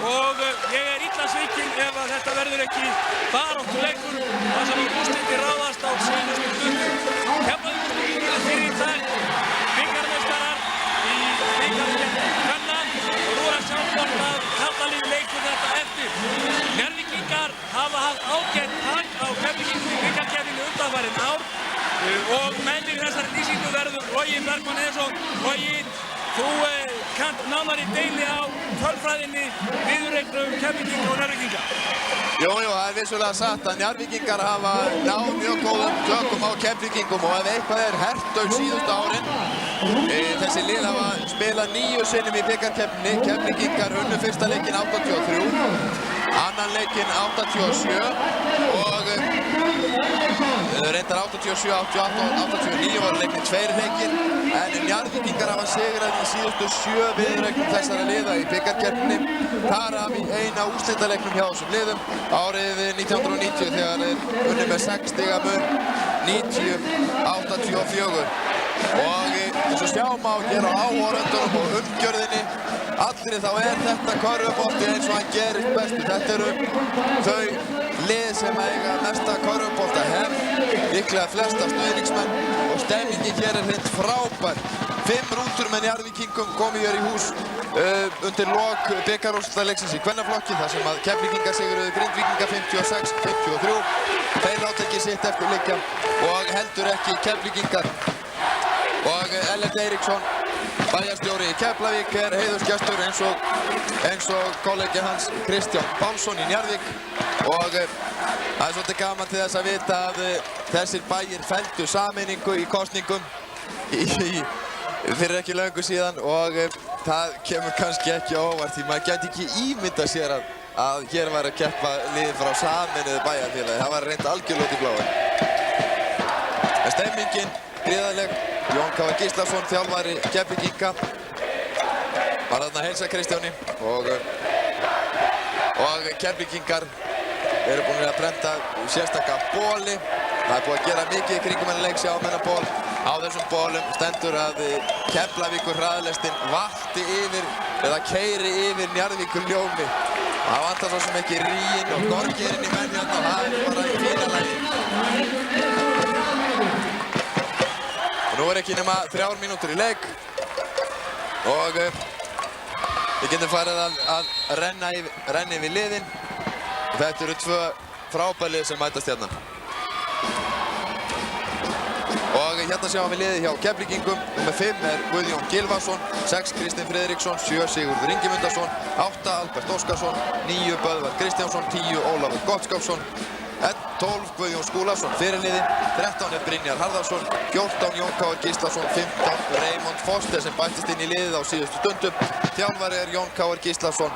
og ég illa svikinn ef að þetta verður ekki baráttuleikur þar sem úrslitin ráðast á síðustu stundu. Keflavíkurstúlkur fyrir í dag bikarmeistarar í bikarkeppni kvenna og nú að sjá hvort að karlalið leikur þetta eftir. Njarðvíkingar hafa haft ágætt tak á Keflvíkingum í bikarkeppninu undanfarin ár og mennir þessari lýsingu verður Logi Bergmann Eðsson. Logi, þú kannt nánari deili á tölfræðinni viðureign Keflvíkinga og Njarðvíkinga. Jú, það er vissulega satt að Njarðvíkingar hafa náð mjög góðum tökum á Keflvíkingum og ef eitthvað er hert síðustu árin. Þessi lið hafa spilað 9 sinnum í bikarkeppninni. Keflvíkingar unnu fyrsta leikinn 83, annan leikinn 87 og reyndar 87, 88 og 89 voru leiknir 2 leikir en Njarðvíkingar hafa sigrað í síðustu 7 viðureignum þessara liða í bikarkeppninni. Þar af í eina úrslitaleiknum hjá þessum liðum árið 1990 þegar þeir unnu með 6 stiga mun 90-84 og eins og sjá má hér á áhorfendunum og umgjörðinni allri þá er þetta körfubolti eins og hann gerist bestu. Þetta eru þau lið sem eiga mesta körfubolta líklega flesta stuðningsmenn og stemmingin hér er hreint frábær. 5 rútur með Njarðvíkingum komu hér í hús undir lok bikarúrslitaleiksins í kvennaflokki þar sem að Keflvíkingar sigruðu Grindvíkinga 56-53. Þeir láta ekki sitt eftir liggja og heldur ekki Keflvíkingar. Og Ellert Eiríksson, bæjarstjóri í Keflavík, er heiðursgestur eins og kollegi hans Kristján Pálsson í Njarðvík og það er svolítið gaman til þess að vita að þessir bæir felldu sameiningu í kosningum fyrir ekki löngu síðan og það kemur kannski ekki á óvart því maður gæti ekki ímyndað sér að hér var að keppa lið frá sameinuðu bæjarfélagi. Það var reynt algjörlega út í bláinn. En stemmingin gríðarleg. Jón K. Gíslason, þjálfari Keflvíkinga, var þarna að heilsa Kristjáni og Keflvíkingar eru búin að brenda sérstaka bóli. Það er búið að gera mikið í kringum þennan leik, sjá þennan ból. Á þessum bólum stendur að Keflavíkur hraðlestin valti yfir eða keyri yfir Njarðvíkur ljómi. Það vantar svo sem ekki ríginn og gorgirinn í menn hérna og það er bara í fína lagi. Nú er ekki nema 3 mínútur í leik og við getum farið að renna yfir liðin. Þetta eru 2 frábær lið sem mætast hérna. Og hérna sjáum við liðið hjá Keflvíkingum. Númer 5 er Guðjón Gylfason, 6 Kristinn Friðriksson, 7 Sigurður Ingimundarson, 8 Albert Óskarsson, 9 Böðvar Kristjánsson, 10 Ólafur Gottskálksson, 12 Guðjón Skúlason fyrirliði, 13 er Brynjar Harðarsson, 14 Jón K. Gíslason, 15 Raymond Foster sem bættist inn í liðið á síðustu stundum. Þjálfari er Jón K. Gíslason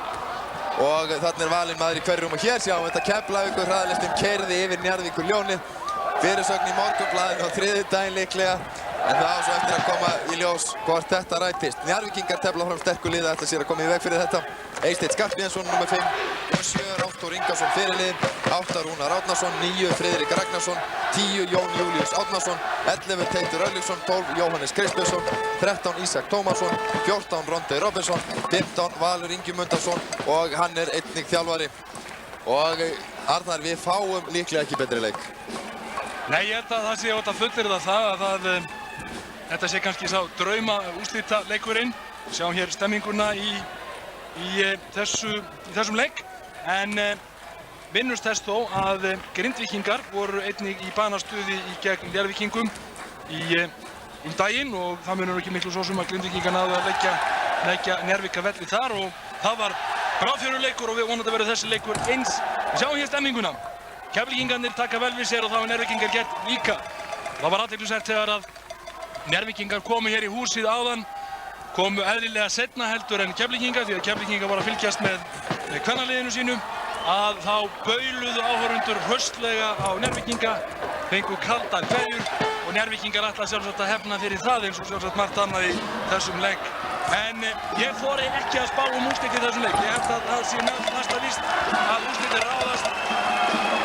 og þarna er valinn maður í hverjum og hér sjáum við þetta Keflavíkur hraðlestin keyrði yfir Njarðvíkur ljónið. Fyrirsögn í Morgunblaðinu á þriðjudaginn líklega en það á svo eftir að koma í ljós hvort þetta rætist. Njarðvíkingar tefla fram sterku liði ætla sér að koma í veg fyrir þetta. Eysteinn Skarphéðinsson nr. 5, 7 Átþór Ingason fyrirliði, 8 Rúnar Árnason, 9 Friðrik Ragnarsson, 10 Jón Júlíus Árnason, 11 Teitur Örlygsson, 12 Jóhannes Kristbjörnsson, 13 Ísak Tómasson, 14 Rondey Robinson, 15 Valur Ingimundarson og hann er einnig þjálfari. Og Arnar, við fáum líklega ekki betri leik. Nei, ég held að það sé átt að fullyrða það að þetta sé kannski sá drauma úrslita leikurinn. Við sjáum hér stemminguna í þessum leik en vinnust þess þó að Grindvíkingar voru einnig í banastuði í gegn Njarðvíkingum daginn og það munur ekki miklu svo sem að Grindvíkingar náðu að leggja Njarðvíka velli þar og það var bráðfjöruleikur og við vonandi verður þessi leikur eins. Við sjáum hér stemminguna. Keflvíkingarnir taka vel við sér og það var Njarðvíkingar gert líka. Það var athyglisvert þegar að Njarðvíkingar komu hér í húsið áðan, komu eðlilega seinna heldur en Keflvíkingar því að Keflvíkingar voru að fylgjast með kvennaliðinu sínu að þá bauluðu áhorfendur hraustlega á Njarðvíkinga, fengu kaldar kveðjur og Njarðvíkingar ætla sjálfsagt að hefna fyrir það eins og sjálfsagt margt annað í þessum leik. En ég þori ekki að spá úrslit í þessum leik. Ég held að það sé næsta víst að úrslitin ráðast.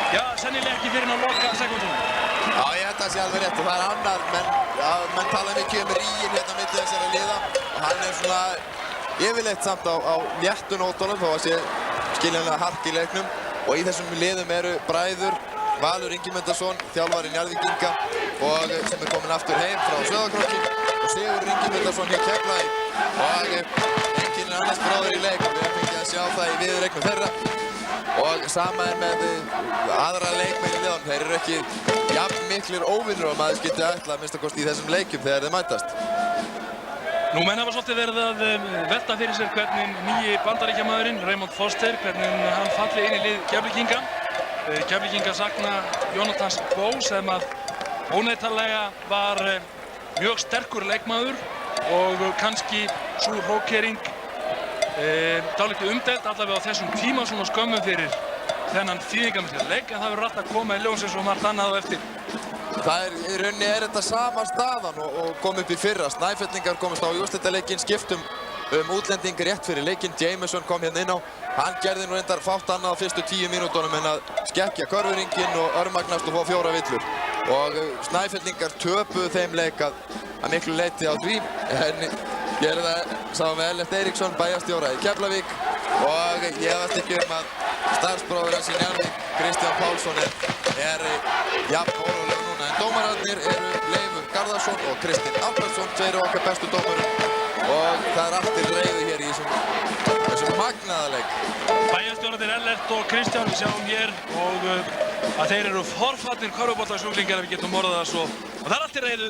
Já, sennilega ekki fyrir að loka sekúndunum. Já, ég held að það sé alveg rétt og það er annað, menn tala mikið ríginn hérna milli þessara liða og hann er svona yfirleitt samt á léttu nótunum þó að sé skiljanlega hark í leiknum og í þessum liðum eru bræður Valur Ingimundarson, þjálfari Njarðvíkinga og sem kominn aftur heim frá Sauðárkróki og Sigurður Ingimundarson hjá Keflavík og enginn annars bróðir í leik og við höfum fengið að sjá það í viðureiknum þeirra og sama með aðra leikmenn í liðunum. Þeir eru ekki jafn miklir óvinnur og maður skyldi ætla að minnsta kosti í þessum leikjum þegar þeir mætast. Nú menn hafa svolítið verið að velta fyrir sér hvernig nýji bandaríkjamaðurinn Raymond Foster, hvernig hann falli inn í lið Keflvíkinga. Keflvíkingar sakna Jonathans Bó sem að óneitanlega var mjög sterkur leikmaður og kannski sú hrókering dálítið umdeild allavega á þessum tíma svona skömmum fyrir þennan þýðingarmikla leik en það verður alltaf að koma í ljós eins og margt annað á eftir. Í rauninni er þetta sama staðan og kom upp í fyrra. Snæfellingar komast á í úrslitaleikinn, skiptum útlending rétt fyrir leikinn. Jameson kom hérna inn á. Hann gerði nú reyndar fátt annað á fyrstu 10 mínútunum en að skekkja körfuringinn og örmagnast og fá 4 villur. Og Snæfellingar töpuðu þeim leik að miklu leyti á því. En ég sáum við Ellert Eiríksson, bæjarstjóra í Keflavík og ég efast ekki að starfsbróðir hans í Njarðvík, Kristján Pálsson, er jafn órólegur núna. En dómararnir eru Leifur Garðarsson og Kristinn Albertsson, tveir okkar bestu dómarum og það er allt til reiði hér í þessum magnaða leik. Bæjarstjórarnir Ellert og Kristján, við sjáum hér og að þeir eru forfatnir körfuboltasjúklingar ef við getum orðað það svo. Og það er allt til reiðu,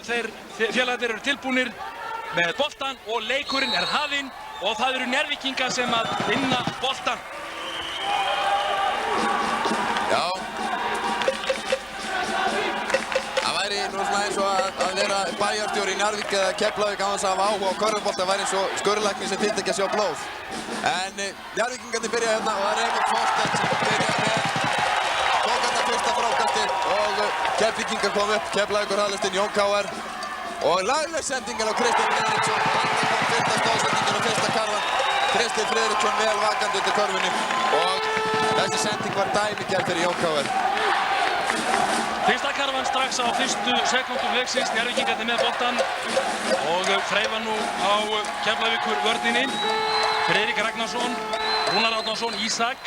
félagarnir eru tilbúnir með boltan og leikurinn er hafinn og það eru Njarðvíkingar sem að vinna boltan. Já. Það væri nú svona eins og að vera bæjarstjóri í Njarðvík eða Keflavík án þess að hafa áhuga á körfubolta væri eins og skurðlæknir sem þyrfti ekki að sjá blóð. En Njarðvíkingarnir byrja hérna og það er Raymond Foster sem byrja með tók hérna fyrsta frákastið og Keflvíkingar kom upp, Keflavíkur hraðlistinn Jón K.R. Og lagleg sendingar á Kristinn Friðriksson. Þarna kom fyrsta stóðsendingin og fyrsta karfan. Kristinn Friðriksson vel vakandi undir körfunni og þessi sending var dæmigerð fyrir Jón K.R. Fyrsta karfan strax á fyrstu sekúndum leiksins, Njarðvíkingarnir með boltan og þreifa nú á Keflavíkur vörninni. Friðrik Ragnarsson, Rúnar Árnason, Ísak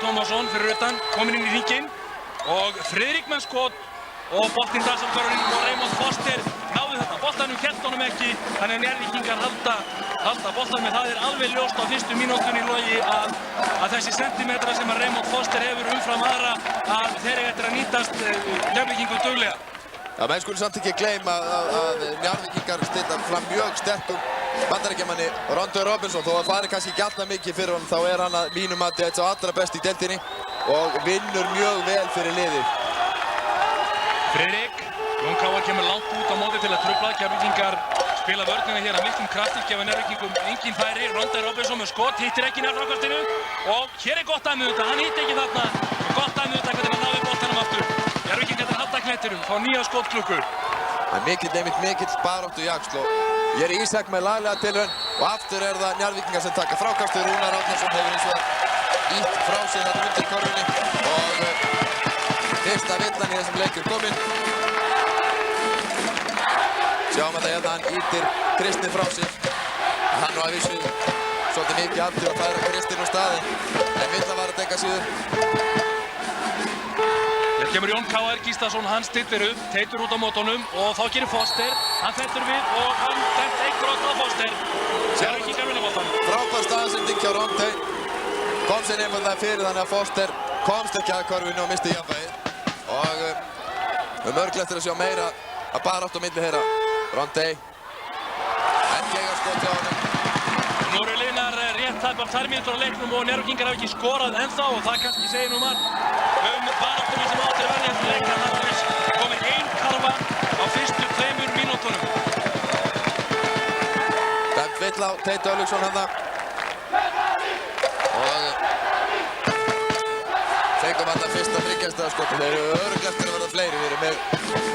Tómasson fyrir utan, kominn inn í hringinn og Friðrik með skot og boltinn dagsafkörurinn og Raymond Foster náði þetta. Boltanum hélt honum ekki, þannig að Njarðvíkingar halda boltan með. Það er alveg ljóst á fyrstu mínútunni Logi að þessi sentimetra sem að Raymond Foster hefur umfram aðra að þeir eiga eftir að nýtast Keflvíkingum duglega. Já, menn skulum samt ekki gleyma að Njarðvíkingar stilla fram mjög sterkum bandaríkjamanni Ronda Robinson. Þó að fari kannski ekki alltaf mikið fyrir honum, þá er hann að mínum mati eitt sá allra best í deildinni og vinnur mjög vel fyrir liðið. Friðrik, Jón K.R. kemur langt út á móti til að trufla. Keflvíkingar spila vörnina hér að miklum krafti, gefa Njarðvíkingum engin færi. Ronda Robinson með skot, hittir ekki nær frákastinu og hér er gott dæmi um þetta. Hann hitti ekki þarna, gott dæmi um þetta hvernig hann náði boltanum aftur. Njarðvíkingar halda knettinum, fá nýja skotklukkur. Það er mikill baráttu jaxl og ég er Ísak með laglega tilraun og aftur er það Njarðvíkingar sem taka frákastið. Rúnar Árnason hefur eins og ítt frá sig þarna undir körfunni og fyrsta villan í þessum leikum kominn. Sjáum að það hérna hann ítir Kristinn frá sig. Hann nú að vísu svolítið mikið aftur að færa Kristinn úr staðinn en villan var að dekka síður. Hér kemur Jón K.R. Gíslason, hann stillir upp, Teitur út á mótunum og þá gerir Foster. Hann fellur við og hann dæmt eitt brot á Foster. Njarðvíkingar vinna boltan. Frábær staðsending hjá Rondey. Kom sér einfaldlega fyrir þannig að Foster komst ekki að körfunni og misti jafnvægið. Og við mörglega eftir að sjá meira að barátt á milli þeirra. Rondey. Ekki eiga skot hjá honum. Nú eru liðnar rétt tæpar 2 mínútur á leiknum og Njarðvíkingar hafa ekki skorað ennþá og það kannski segir nú margt baráttunni sem áttir að verja eftir leik. Það er komin 1 karfa á fyrstu 2 mínútunum. Dæmt vill á Teitur Örlygsson hérna. Og fengum þarna fyrsta þriggjastigaskotið. Þeir eru örugglega eftir að verða fleiri. Við erum með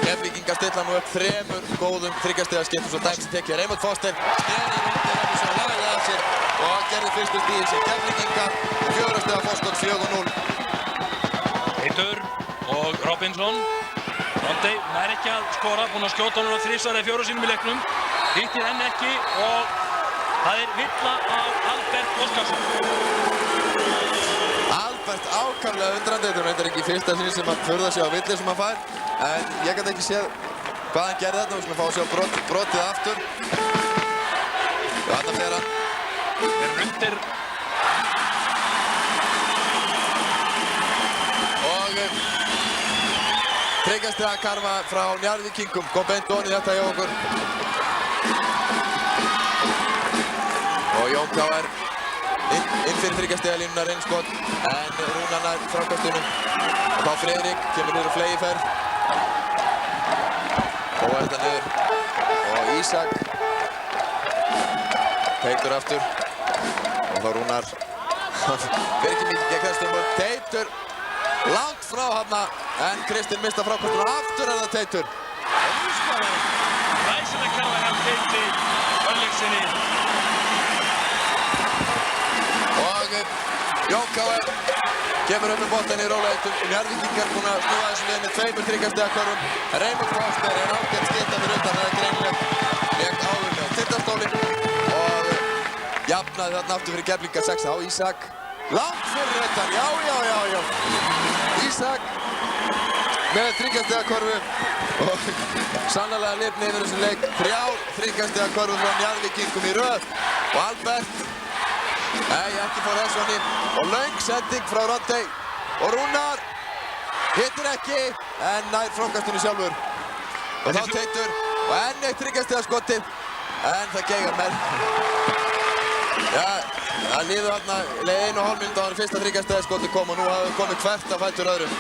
Keflvíkingar stilla nú upp 3 góðum þriggjastigaskiptum svo dæmt sem tekið. Raymond Foster sneri Ronda Robinson lagði af sér og gerði fyrstu stigin sem Keflvíkingar 4 stiga forskot 4-0. Teitur og Robinson. Rondey nær ekki að skora, búinn að skjóta honum á 3 eða 4 sinnum í leiknum. Hittir enn ekki og það er villa á Albert Óskarsson. Albert ákaflega undrandi. Þetta er reyndar ekki í fyrsta sinn sem hann furðar sig á villi sem hann fær. En ég gæti ekki séð hvað hann gerði þetta. Við skulum fá að sjá brotið aftur. Og þarna fer hann. Er undir. Og tryggast að karfa frá Njarðvíkingum. Kom beint ofan í þetta hjá okkur. Og Jón K.R. inn fyrir þriggjastigalínuna reynskot, en Rúnar nær frákastunum. Og þá Friðrik kemur niður á fleygiferð. Og þetta niður. Og Ísak. Teitur aftur. Og þá Rúnar. Fyrir ekki mikið gegn þessum. Teitur langt frá hafna, en Kristinn mista frákastuna. Aftur er það Teitur. Og nú skoðar ræsilega karfa hjá Teiti Örlygssyni. Jón K.R. kemur upp með boltann í róleitum. Njarðvíkingar búin að snúa þessu liði með 2 þriggjastigakörum. Reynir Foster er ágætt skita fyrir undan. Það er greinilegt. Lék áður með tindastólinn. Og jafnaði þarna aftur fyrir Keflvíkinga 6 á Ísak. Langt fyrir undan. Já. Ísak með þriggjastigakorfu. Og sannarlega lifni yfir þessum leik. 3 þriggjastigakorfur frá Njarðvíkingum í röð. Og Albert. Nei, ekki fór Hessoni. Og löng sending frá Rontey. Og Rúnar hittir ekki, en nær frákastinu sjálfur. Og þá Teitur. Og enn eitt þriggjastigaskotið. En það geigar með. Já, það líður þarna 1,5 mínútu áður fyrsta þriggjastigaskotið kom og nú hafði komið hvert af fætur öðrum.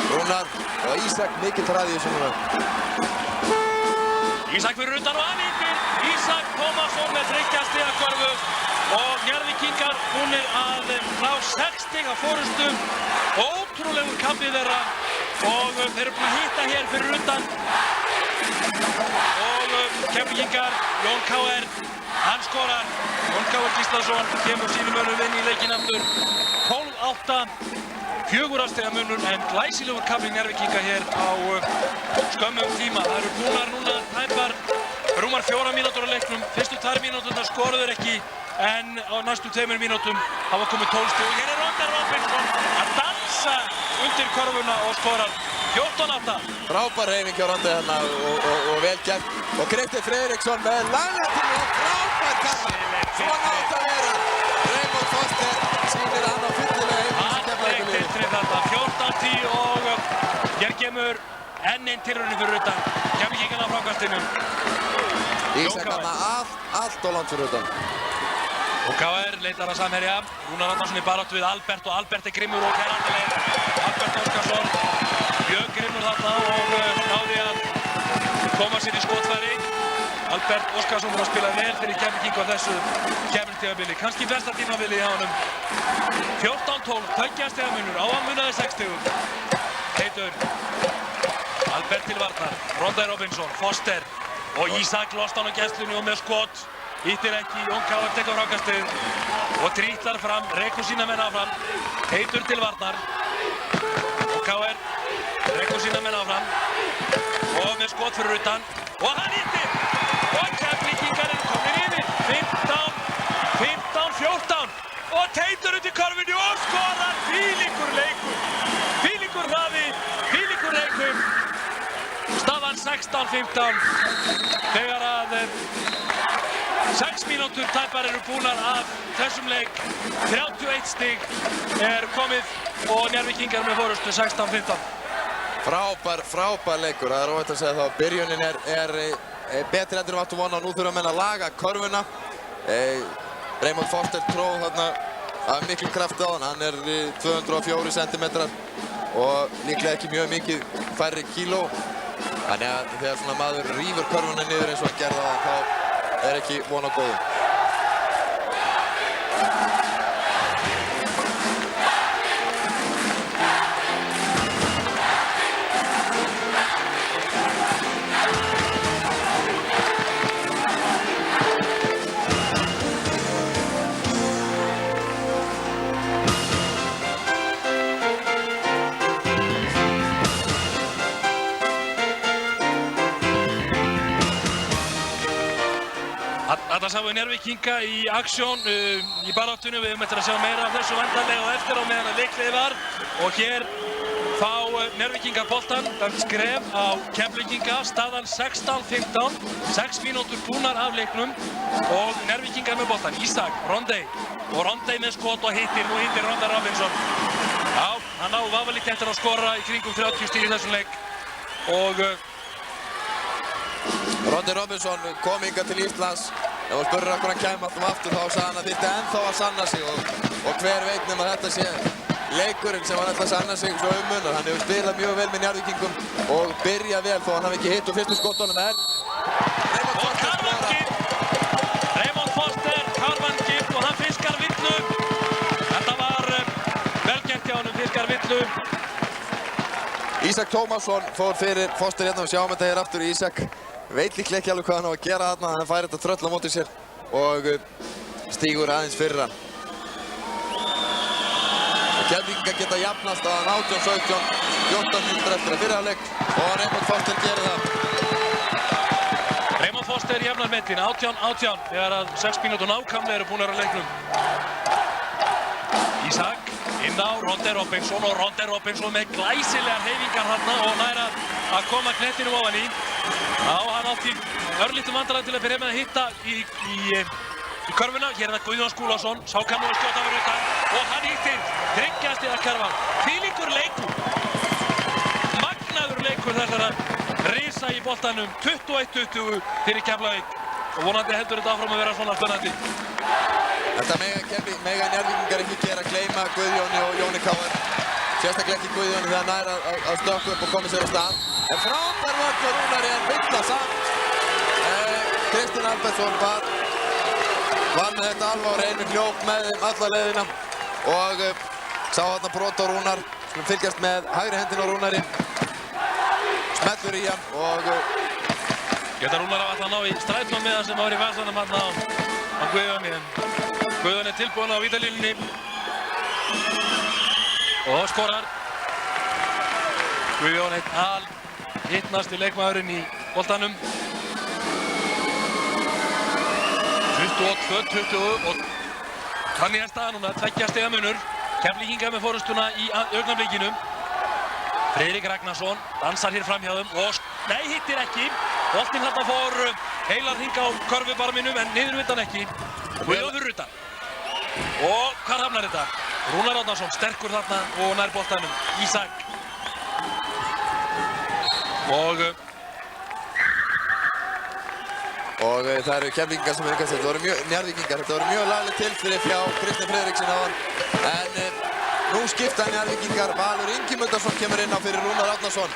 Rúnar og Ísak mikill hraði í þessu núna. Ísak fyrir utan og afvítir. Ísak Tómasson með þriggjastigakorfu. Og Njarðvíkingar búnir að ná 6 stiga forystu. Ótrúlegur kafli þeirra. Og þeir eru búin að hitta hér fyrir utan. Og Keflvíkingar, Jón K.R. hann skorar. Jón K.R. Gíslason kemur sínum mönnum inn í leikinn aftur. 12-8. 4 stiga munur, en glæsilegur kafli Njarðvíkinga hér á skömmum tíma. Það eru búnar núna tæpar rúmar 4 mínútur á leiknum. Fyrstu 2 mínúturnar skoruður ekki. En á næstu 2 mínútum hafa komið 12 stig og hér er Rondar Robinson að dansa undir korfuna og skorar 14-8. Frábær hreyfing hjá Rondar hérna og vel gert. Og Kristinn Friðriksson með lagnatími og frábær karfa. Svona átt að vera. Raymond Foster sýnir hann á fyllilega heimilsi Keflavíkurliði. Allt eitt þarna, 14-10 og hér kemur enn einn tilraun fyrir utan. Keflvíkingarnir á frákastinu. Ísak hann allt og langt fyrir utan. Og K.R. leitar að samherja. Rúnar Árnason í baráttu við Albert og Albert er grimmur og kærandileg. Albert Óskarsson mjög grimmur þarna og náði að koma sér í skotfæri. Albert Óskarsson var að spila vel fyrir Keflvíkinga á þessu keppnistímabili. Kannski besta tímabili hjá honum. 14-12, 2 stiga munur, á að munaði 6 stigum. Teitur. Albert til varnar. Rondar Robinson, Foster og Ísak lost hann á gæslunni og með skot. Hittir ekki, Jón K.R. tekur frákastið og drítlar fram, rekur sína menn áfram. Teitur til varnar. Og K.R. rekur sína menn áfram. Og með skot fyrir utan. Og hann hittir! Og Keflvíkingar eru komin yfir. 15-14. Og Teitur út í korfunni og skorar. Þvílíkur leikur. Þvílíkur hraði. Þvílíkur leikur. Staðan 16-15. Þegar að 6 mínútur tæpar eru búnar af þessum leik. 31 stig er komið og Njarðvíkingar með forystu 16-15. Frábær leikur. Það er óhætt að segja það að byrjunin er betri endur áttu vona og nú þurfa menn að laga korfuna. Raymond Foster tróð þarna af miklum krafti á hann. Hann er 204 cm og líklega ekki mjög mikið færri kíló. Þannig að þegar svona maður rífur korfuna niður eins og hann gerði það, þá er ekki von á góðum. Þarna sáum Njarðvíkinga í aksjón í baráttunni. Við höfum eftir að sjá meira af þessu vantarlega og eftir á meðan að leikliðið var. Og hér fá Njarðvíkingar boltann, skref á Keflvíkinga, staðan 16-15, 6 mínútur búnar af leiknum og Njarðvíkingar með boltann. Ísak, Rondey og Rondey með skot og hittir, nú hittir Rondey Robinson. Já, hann á vafalíkt eftir að skora í kringum 30 stig í þessum leik og Rondey Robinson kom hingað til Íslands og spurði hvað hann kæmi alltaf aftur, þá sagði hann að þyrfti ennþá að sanna sig og hver veit nema þetta sé leikurinn sem hann ætla að sanna sig svo munar. Hann hefur spilað mjög vel með Njarðvíkingum og byrjað vel þó hann hafi ekki hitt úr fyrstu skotunum en Raymond Foster, Karvangip og hann fiskar villu. Þetta var vel gert hjá honum, fiskar villu. Ísak Tómasson fór fyrir Foster hérna og sjáum þetta hér aftur. Ísak veit líklega ekki alveg hvað hann á að gera þarna, hann fær þetta tröll á móti sér og stígur aðeins fyrir hann. Keflvíkingar geta jafnast að 18-17, 14 mínútur eftir að fyrra leik og Raymond Foster gerir það. Raymond Foster jafnar metin, 18-18 þegar að 6 mínútur nákvæmlega eru búnar að leiknum. Ísak inn á Rondey Robinson og Rondey Robinson með glæsilegar hreyfingar þarna og nær að koma knettinu ofan í. Já, hann átti örlítið vandræði til að byrja með að hitta í körfuna. Hér er það Guðjón Skúlason, sá kann nú að skjóta fyrir utan og hann hittir þriggja stiga karfan. Hvílíkur leikur, magnaður leikur þessara risa í boltanum, 21-20 fyrir Keflavík og vonandi heldur þetta áfram að vera svona spennandi. Þetta mega Njarðvíkingar ekki gera, gleyma Guðjóni og Jóni Káar. Sérstaklega ekki Guðjóni þegar hann nær að stökkva upp og koma sér á stað. En frábær vörn hjá Rúnari en villa samt. Kristinn Albertsson var með þetta alveg á hreinu, hljóp með þeim alla leiðina og sá þarna brot á Rúnar, sem fylgjast með hægri hendina á Rúnari. Smellur í hann og Geta Rúnar að ná í strætmann með það sem var í vasanum hann á Guðjóni en Guðjón er tilbúinn á vítalínunni og skorar. Guðjón einn hittnasti leikmaðurinn í boltanum. 22-20 og þannig er staðan núna, 2 stiga munur. Keflvíkingar með forystuna í augnablikinu. Friðrik Ragnarsson dansar hér fram hjá þeim og nei, hittir ekki. Boltinn þarna fór heilan hring á körfubarminum en niður utan ekki. Guðjón fyrir utan. Og hvar hafnar þetta? Rúnar Árnason sterkur þarna og nær boltanum. Ísak. Og það eru Keflvíkingar sem þetta voru mjög Njarðvíkingar. Þetta voru mjög lagleg tilþrif hjá Kristinn Friðriksson áðan. En nú skipta Njarðvíkingar. Valur Ingimundarson kemur inn á fyrir Rúnar Árnason.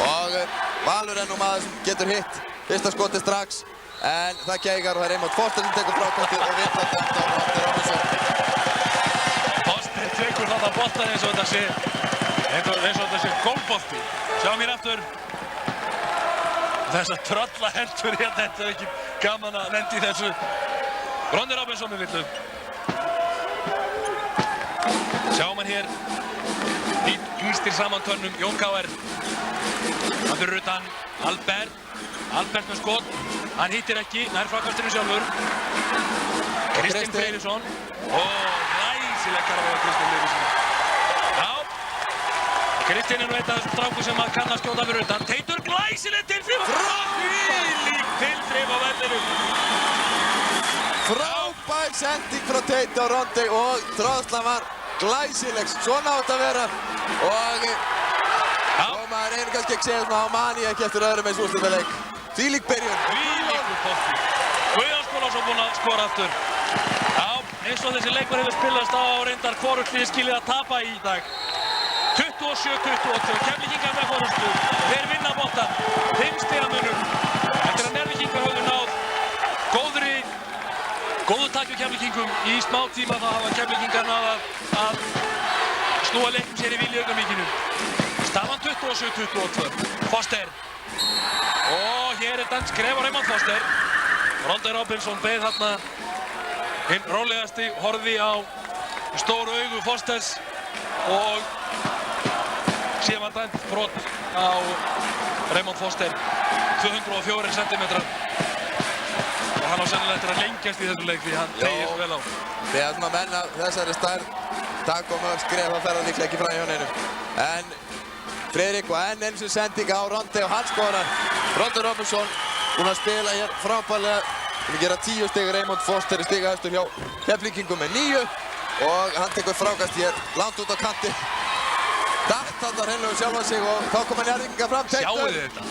Og Valur er nú maður sem getur hitt fyrsta skoti strax. En það geigar og það er Raymond Foster sem tekur frákastið og vill að dæmta á Rondey Robinson. Foster tekur þarna boltan eins og þetta sé golfbolti. Sjáum hér aftur þessa tröllahendur hérna, þetta er ekki gaman að lenda í þessu. Rondey Robinson með villu. Sjáum hann hér í gnístir saman törnum, Jón Káar. Hann fyrir utan Albert með skot, hann hittir ekki, nær frákastinu sjálfur. Kristinn Freyrisson og glæsileg karfa á Kristinn Freyrisson. Já, Kristinn er nú einn af þessum strákum sem kann að skjóta fyrir utan. Teitur glæsileg tilþrif og þvílík tilþrif á vellinum. Frábær sending frá Teitur og Rondey og tróðslan var glæsileg, svona átt að vera og maður einu kannski ekki segja svona á mani ekki eftir öðrum eins úrslitaleik. Þvílík byrjun. Þvílíkur bolti. Guðjón Skúlason búinn að skora aftur. Já, eins og þessi leikur hefur spilast á reyndar hvorugt liðið skilið að tapa í dag. 27-28, Keflvíkingar með forystu. Þeir vinna boltann, 5 stiga munur. Eftir að Njarðvíkingar höfðu náð góðu takk hjá Keflvíkingum í smá tíma þá hafa Keflvíkingar náð að snúa leiknum sér í vil í augnablikinu. Staðan 27-28, Foster. Og hér er dans skref á Raymond Foster. Rondey Robinson beið þarna hinn rólegasti, horfði á stóru augu Fosters og síðan var dæmt brot á Raymond Foster, 204 cm. Og hann á sennilega eftir að lengjast í þessu leik því hann tegir svo vel á. Þegar svona menn af þessari stærð taka og mörg skref þá fer það líklega ekki frá hjá neinum. En Friðrik og enn eins og sending á Rondé og hann skorar. Ronde Robinson búinn að spila hér frábærlega. Búinn að gera 10 stig. Raymond Foster er stigahæstur hjá Keflvíkingum með 9 og hann tekur frákast hér langt út á kanti. Datt þarna hreinlega sjálfan sig og þá koma Njarðvíkingar fram. Sjáu þetta.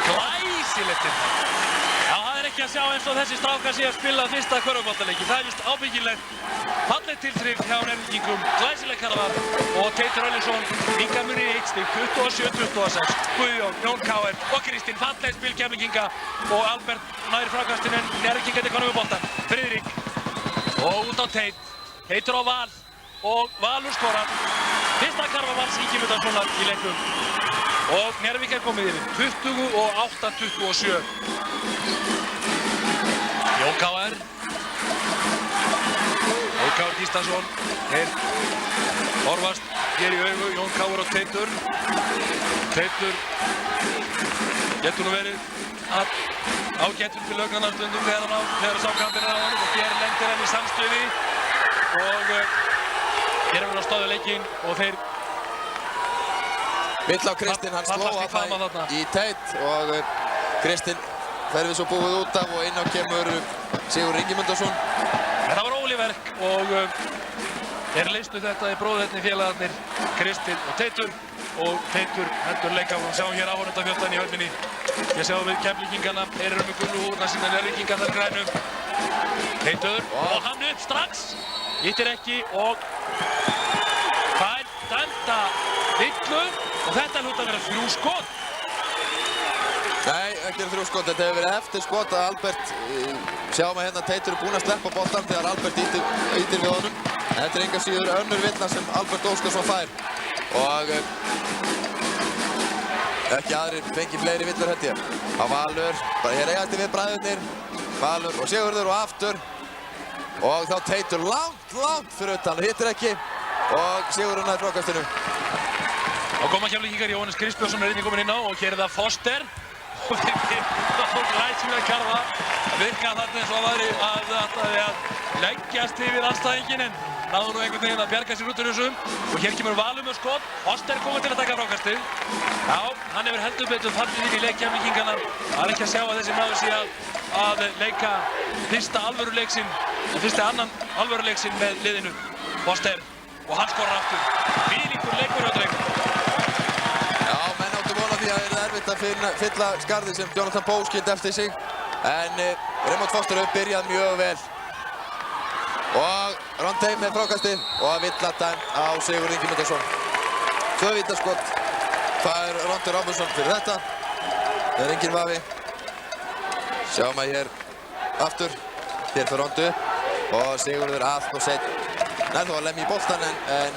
Glæsilegt þetta. Já, það er ekki að sjá eins og þessi strákar sé að spila fyrsta körfuboltaleiki. Það er vist ábyggileg. Fallegt tilþrif hjá Njarðvíkingum. Glæsileg karfa og Teitur Örlygsson minkar muninn í 1 stig. 27-26. Guðjón, Jón Káir og Kristinn. Fallegt spil Keflvíkinga og Albert nær frákastinn en Njarðvíkingar tekur konum við boltann. Friðrik og út á Teit. Teitur á Val og Valur skorar. Fyrsta karfa Vals Ingimundarsonar í leiknum. Og Njarðvík er komið yfir 28-27. Jón Káir. Jón Káir Gíslason. Þeir horfast hér í augu. Jón Káir og Teitur. Teitur getur nú verið ágætur til augnanna stundum þegar sákampinn er á honum og hér lendir hann í samstuði og hér er verið að stöðva leikinn og þeir Vill á Kristinn, hann sló að það í Teit og Kristinn fer við svo búið út af og inn á kemur Sigurður Ingimundarson. Þetta var óliverk og þeir leystu þetta í bróðhætni félagarnir Kristinn og Teitur og Teitur hendur leika og sjáum hér áhorfendafjöldan í höllinni. Ég sjáum við Keflvíkingarna, þeir eru með gulu húrna sína Njarðvíkingarnar grænum. Teitur og hann upp strax, hittir ekki og fær dæmda villu og þetta hljóta að vera 3 skot. Nei, ekki 3 skot, þetta hefur verið eftir skot að Albert, sjáum að hérna Teitur er búinn að sleppa boltann þegar Albert ýtir við honum. Þetta er enga síður önnur villa sem Albert Óskarsson fær og ekki aðrir fengi fleiri villur held ég. Á Valur, bara hér eigasti við bræðurnir, Valur og Sigurður og aftur og þá Teitur langt fyrir utan, hittir ekki og Sigurður nær frákastinu. Þá koma Keflvíkingar, Jóhannes Kristbjörnsson er einnig kominn inn á og hér er það Foster og þá glæsilega karfa virka þarna eins og það væri að leggjast yfir anstæðinginn en náðu nú einhvern veginn að bjarga sér út úr þessum og hér kemur Valur með skot. Foster kominn til að taka frákastið. Já, hann hefur heldur betur fallið inn í leik Keflvíkinganna. Það er ekki að sjá að þessi maður sé að leika fyrsta alvöruleik annan alvöruleik sinn með liðinu. Foster og hann skorar aftur. Hvílíkur leikur hjá drengnum. Já, menn áttu von á því að það er erfitt að fylla skarðið sem Jonathan Bow skildi eftir sig en Raymond Foster hefur byrjað mjög vel. Og Rondé með frákastið og að villa dæmt á Sigurð Ingimundarson. 2 vítaskot fær Ronde Robinson fyrir þetta. Það er engin vafi. Sjáum að hér aftur. Hér fyrir Ronde og Sigurður allt og seinn. Nei, þó að lemja í boltan en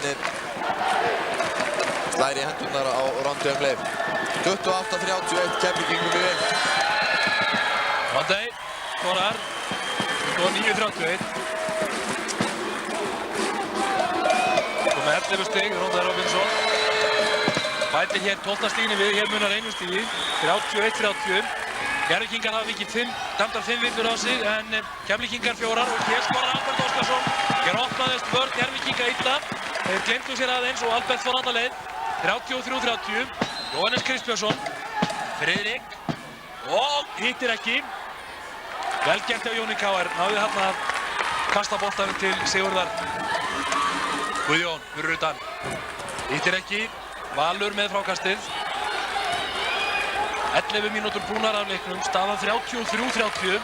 slæri í hendurnar á Ronde leið. 28-31 Keflvíkingum í vinn. Rondé skorar. 29-31. Með 11 stig, Ronde Robinson. Bætir hér 12 stiginu við, hér munar 1 stigi. 31-30. Njarðvíkingar hafa vikið dæmdar 5 villur á sig en Keflvíkingar 4 og hér skorar Albert Óskarsson. Hér opnaðist vörn Njarðvíkinga illa. Þeir gleymdu sér aðeins og Albert fór alla leið. 33-30. Jóhannes Kristbjörnsson. Friðrik. Og hittir ekki. Vel gert hjá Jóni Káir. Náði þarna að kasta boltanum til Sigurðar. Guðjón fyrir utan. Hittir ekki. Valur með frákastið. 11 mínútur búnar af leiknum. Staðan 33-30.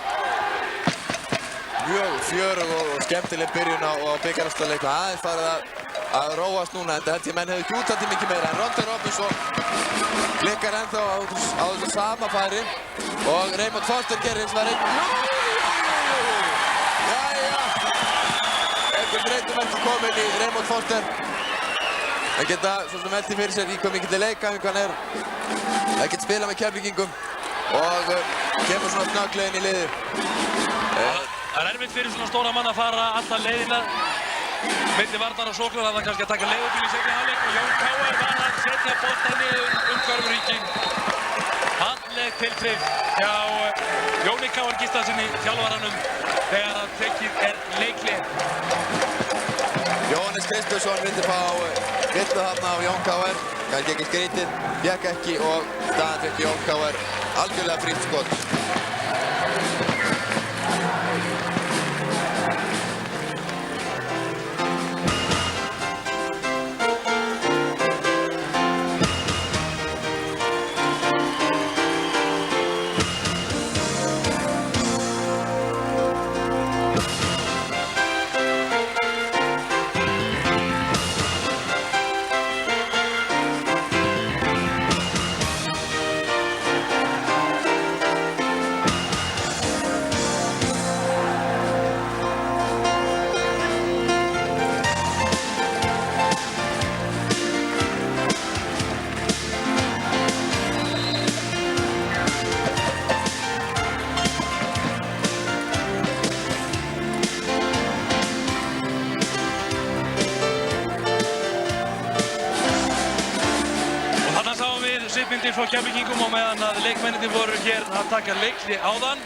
Mjög fjörug og skemmtileg byrjun á bikarúrslitaleiknum. Aðeins farið að róast núna, en þetta held ég menn hefði ekki útlætt í mikið meira. En Ronde Robinson klikkar ennþá á þessu sama færi og Raymond Foster gerir hins vegar einn. Jæja! Einhvern breytumerki kominn í Raymond Foster. Það geta svo sem velti fyrir sér í hvað mikill leikæfingu hann er. Það geta spilað með Keflvíkingum og kemur svona snögglega inn í liðið. Það er erfitt fyrir svona stóra mann að fara alla leiðina milli varnar og sóknar, þannig að kannski að taka leigubíl í seinni hálfleik og Jón Káir var að setja boltann niður körfuríkinn. Gleðilegt tilþrif hjá Jóni Káar Gíslasyni, þjálfaranum, þegar að tekið leikhlé. Jóhannes Kristbjörnsson vildi fá villu þarna á Jón Káar, kannski ekki skrítið, fékk ekki og staðan fekk Jón Káar algjörlega frítt skot. Frá Keflvíkingum og meðan að leikmennirnir voru hér að taka leikhlé áðan.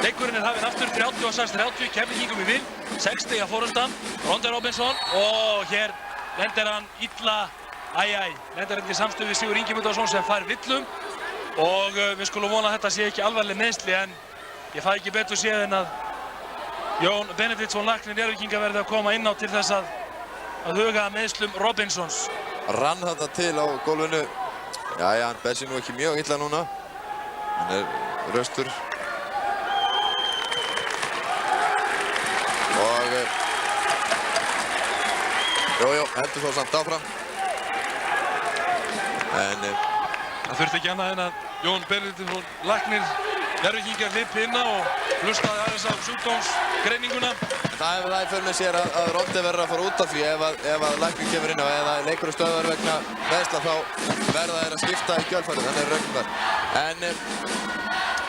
Leikurinn hafinn aftur 36-30, Keflvíkingum í vil, 6 stiga forystan, Ronde Robinson og hér lendir hann illa, lendir hann í samstöðu við Sigur Ingimundarson sem fær villum og við skulum vona að þetta sé ekki alvarleg meiðsli en ég fæ ekki betur séð en að Jón Benediktsson læknir Njarðvíkinga verði að koma inn á til þess að huga meiðslum Robinsons. Rann þetta til á gólfinu. Jæja, hann ber sig nú ekki mjög illa núna. Hann er raustur. Og heldur svo samt áfram. En það þurfti ekki annað en að Jón Benediktsson læknir Njarðvíkingar hleypi inná og hlustaði aðeins á sjúkdómsgreininguna. Það hefur það í för með sér að Ronde verður að fara út af því ef að læknir kemur inn á eða leikurinn stöðvar vegna meiðsla þá verða þeir að skipta í kjölfarið, þannig er rögnum þar. En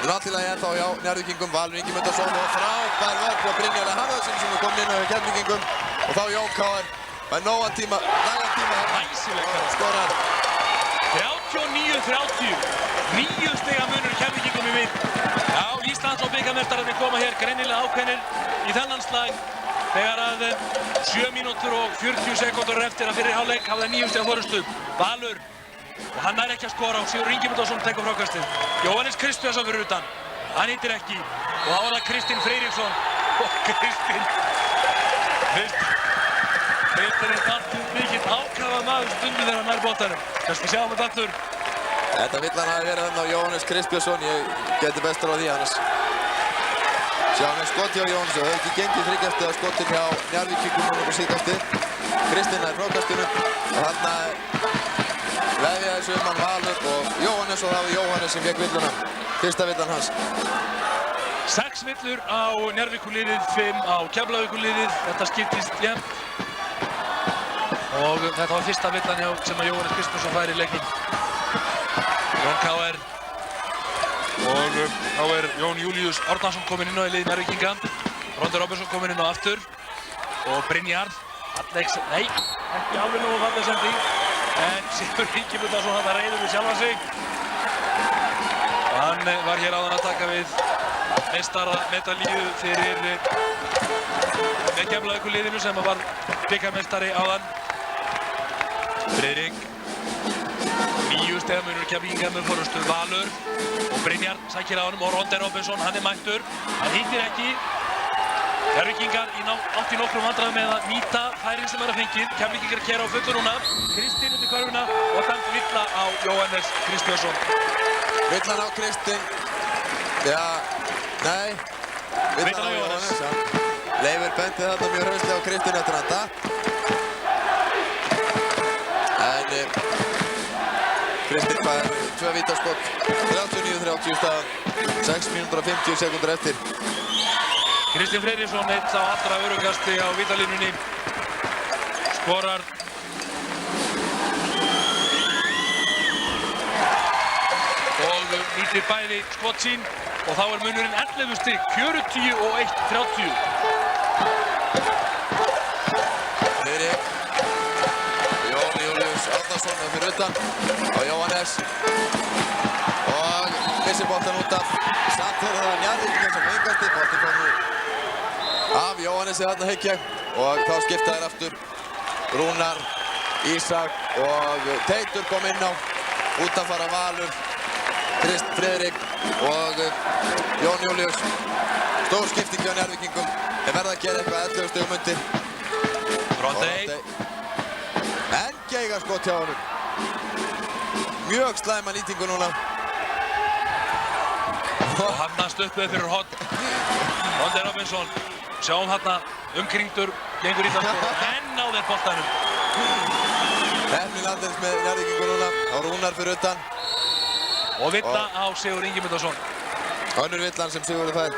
náttúrulega ennþá hjá Njarðvíkingum, Valur Ingimundarson og frábær vörn frá Brynjari Harðarsyni sem er komin inn á hjá Keflvíkingum og þá Jón Káar með nægan tíma skorar. 39-30, 9 stiga munur Keflvíkingum í vil. Já, Íslands og bikarmeistararnir koma hér greinilega ákveðnir í þennan slag þegar að 7 mínútur og 40 sekúndur eftir að fyrri hálfleik hafa það 9 stiga forystu. Valur og hann nær ekki að skora og Sigur Ingimundarson tekur frákastið. Jóhannes Kristbjörnsson fyrir utan, hann hittir ekki og þá var það Kristinn Freyriksson og Kristinn er alltaf mikill ákafað maður stundu þegar hann nær boltanum. Kannski sjáum við allur. Þetta vill hann hafi verið þarna á Jóhannes Kristbjörnsson, ég geti bestur á því annars. Sjáum við skot hjá Jóhannes og það hefur ekki gengið þryggjastið á skotin hjá Njarðvíkingum núna på síðkastið. Kristinn nær frákastunum og þarna veðjaði þessu hann Valur og Jóhannes og það var Jóhannes sem fékk villuna. Fyrsta villan hans. 6 villur á Njarðvíkurliðið, 5 á Keflavíkurliðið. Þetta skiptist jafnt. Og þetta var fyrsta villan sem að Jóhannes Kristbjörnsson fær í leikinn. Jón Káar. Og þá er Jón Júlíus Árnason kominn inn á í liði Njarðvíkinga. Ronde Robinson kominn inn á aftur. Og Brynjar. Nei, ekki alveg nógu falleg sending. En Sigur Ingimundarson hann reiður við sjálfan sig. Og hann var hér áðan að taka við meistaramentalíu fyrir með Keflavíkurliðinu sem var bikarmeistari áðan. Friðrik. 9 stiga munur Keflvíkingar með forystu. Valur og Brynjar sækir á honum og Ronde Robinson, hann er mættur. Hann hittir ekki. Njarðvíkingar átt í nokkrum vandræðum með að nýta færin sem er að fengið. Keflvíkingar keyra á fullu núna. Kristinn undir körfuna og dæmt villa á Jóhannes Kristbjörnsson. Villan á Kristinn. Já, nei. Villan á Jóhannes. Leifur benti þarna mjög hraustlega á Kristinn eftir hann datt. En Kristinn fær 2 vítaskot, 39-30 staðan, 6 mínútur og 50 sekúndur eftir. Kristinn Freyriksson eitt á allra öruggasti á vítalínunni. Skorar. Og nýtir bæði skot sín og þá er munurinn 11 stig, 41-30. Friðrik. Jón Júlíus Árnason er fyrir utan og Jóhannes. Og missir boltan út af. Samt er það Njarðvíkingar sem engasti. Boltin kom nú af Jóhannesi þarna hygg ég. Og þá skipta þær aftur. Rúnar, Ísak og Teitur kom inn á. Út að fara Valur, Krist Friðrik og Jón Júlíus. Stór skipting hjá Njarðvíkingum. Þeir verða að gera eitthvað 11 stigum undir. Rondey. En geigaskot hjá honum. Mjög slæma nýtingu núna. Og hann stöppuði fyrir horn. Rondey Robinson. Sjáum hann umkringdur, gengur í það en náði boltanum. Hefni landins með Njarðvíkingur núna. Á Rúnar fyrir utan. Og villa á Sigur Ingimundarson. Önnur villan sem Sigurður fær.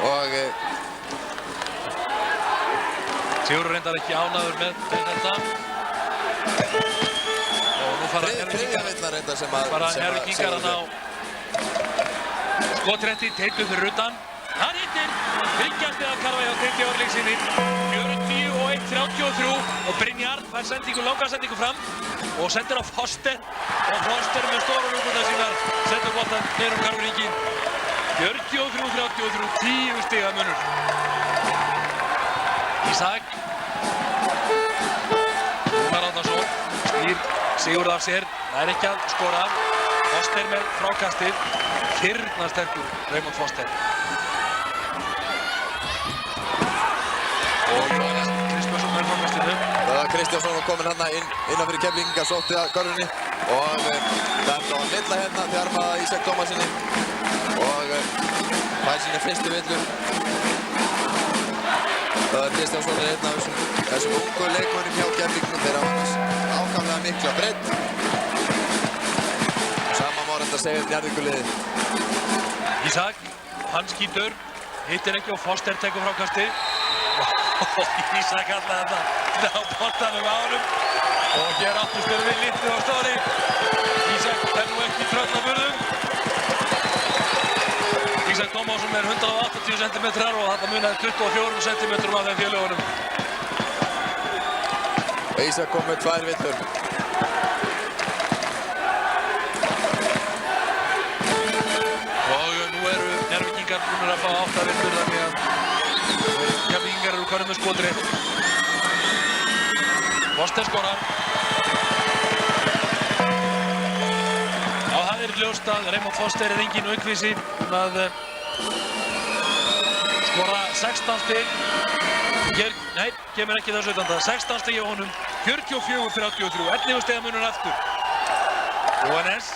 Og Sigurður reyndar ekki ánægður með þetta. Og nú fara Njarðvíkingar að ná skotrétti, Teitur fyrir utan. Hann hittir, þryggjast að karfa hjá Teiti Orlingsinni. 41-33 og Brynjar fær sendingu, langa sendingu fram og sendir á Foster. Og Foster með stóra lúkundar sínar sendur boltan niður Karolíkin. 43-33, 10 stiga munur. Ísak. Rúnar Árnason snýr Sigurð af sér, nær ekki að skora. Foster með frákastið, firnasterkur Raymond Foster. Og Jóhannes Kristjánsson með frákastinu. Kristjánsson var kominn hérna innan fyrir Keflvíkinga, sótti að körfunni og þetta var milla hérna þjarmaða Ísak Tómasinni og fær sína fyrstu villu. Kristjánsson er einn af þessum ungu leikmönnum hjá Keflvíkingum. Þeir hafa annars ákaflega mikla breidd. Sama má þetta segja Njarðvíkurliðið. Ísak, hann skýtur, hittir ekki og Foster tekur frákastið. Og Ísak kallaði þetta á boltanum á honum. Og hér aftur styrfið litlu á stóri. Ísak er nú ekki tröll af burðum. Ísak Tómasson er 180 cm og þetta munaði 24 cm af þeim félögunum. Ísak kom með 2 villur. Og nú eru Njarðvíkingar búnir að fá 8 villur þannig að Keflvíkingar eru konum með skotrétt. Foster skorar. Á það er ljóst að Raymond Foster er engin aukvísi að skora 16 stig. Nei, kemur ekki þessu utan það. 16 stig hjá honum. 44-33. 11 stiga munur aftur. Jóhannes.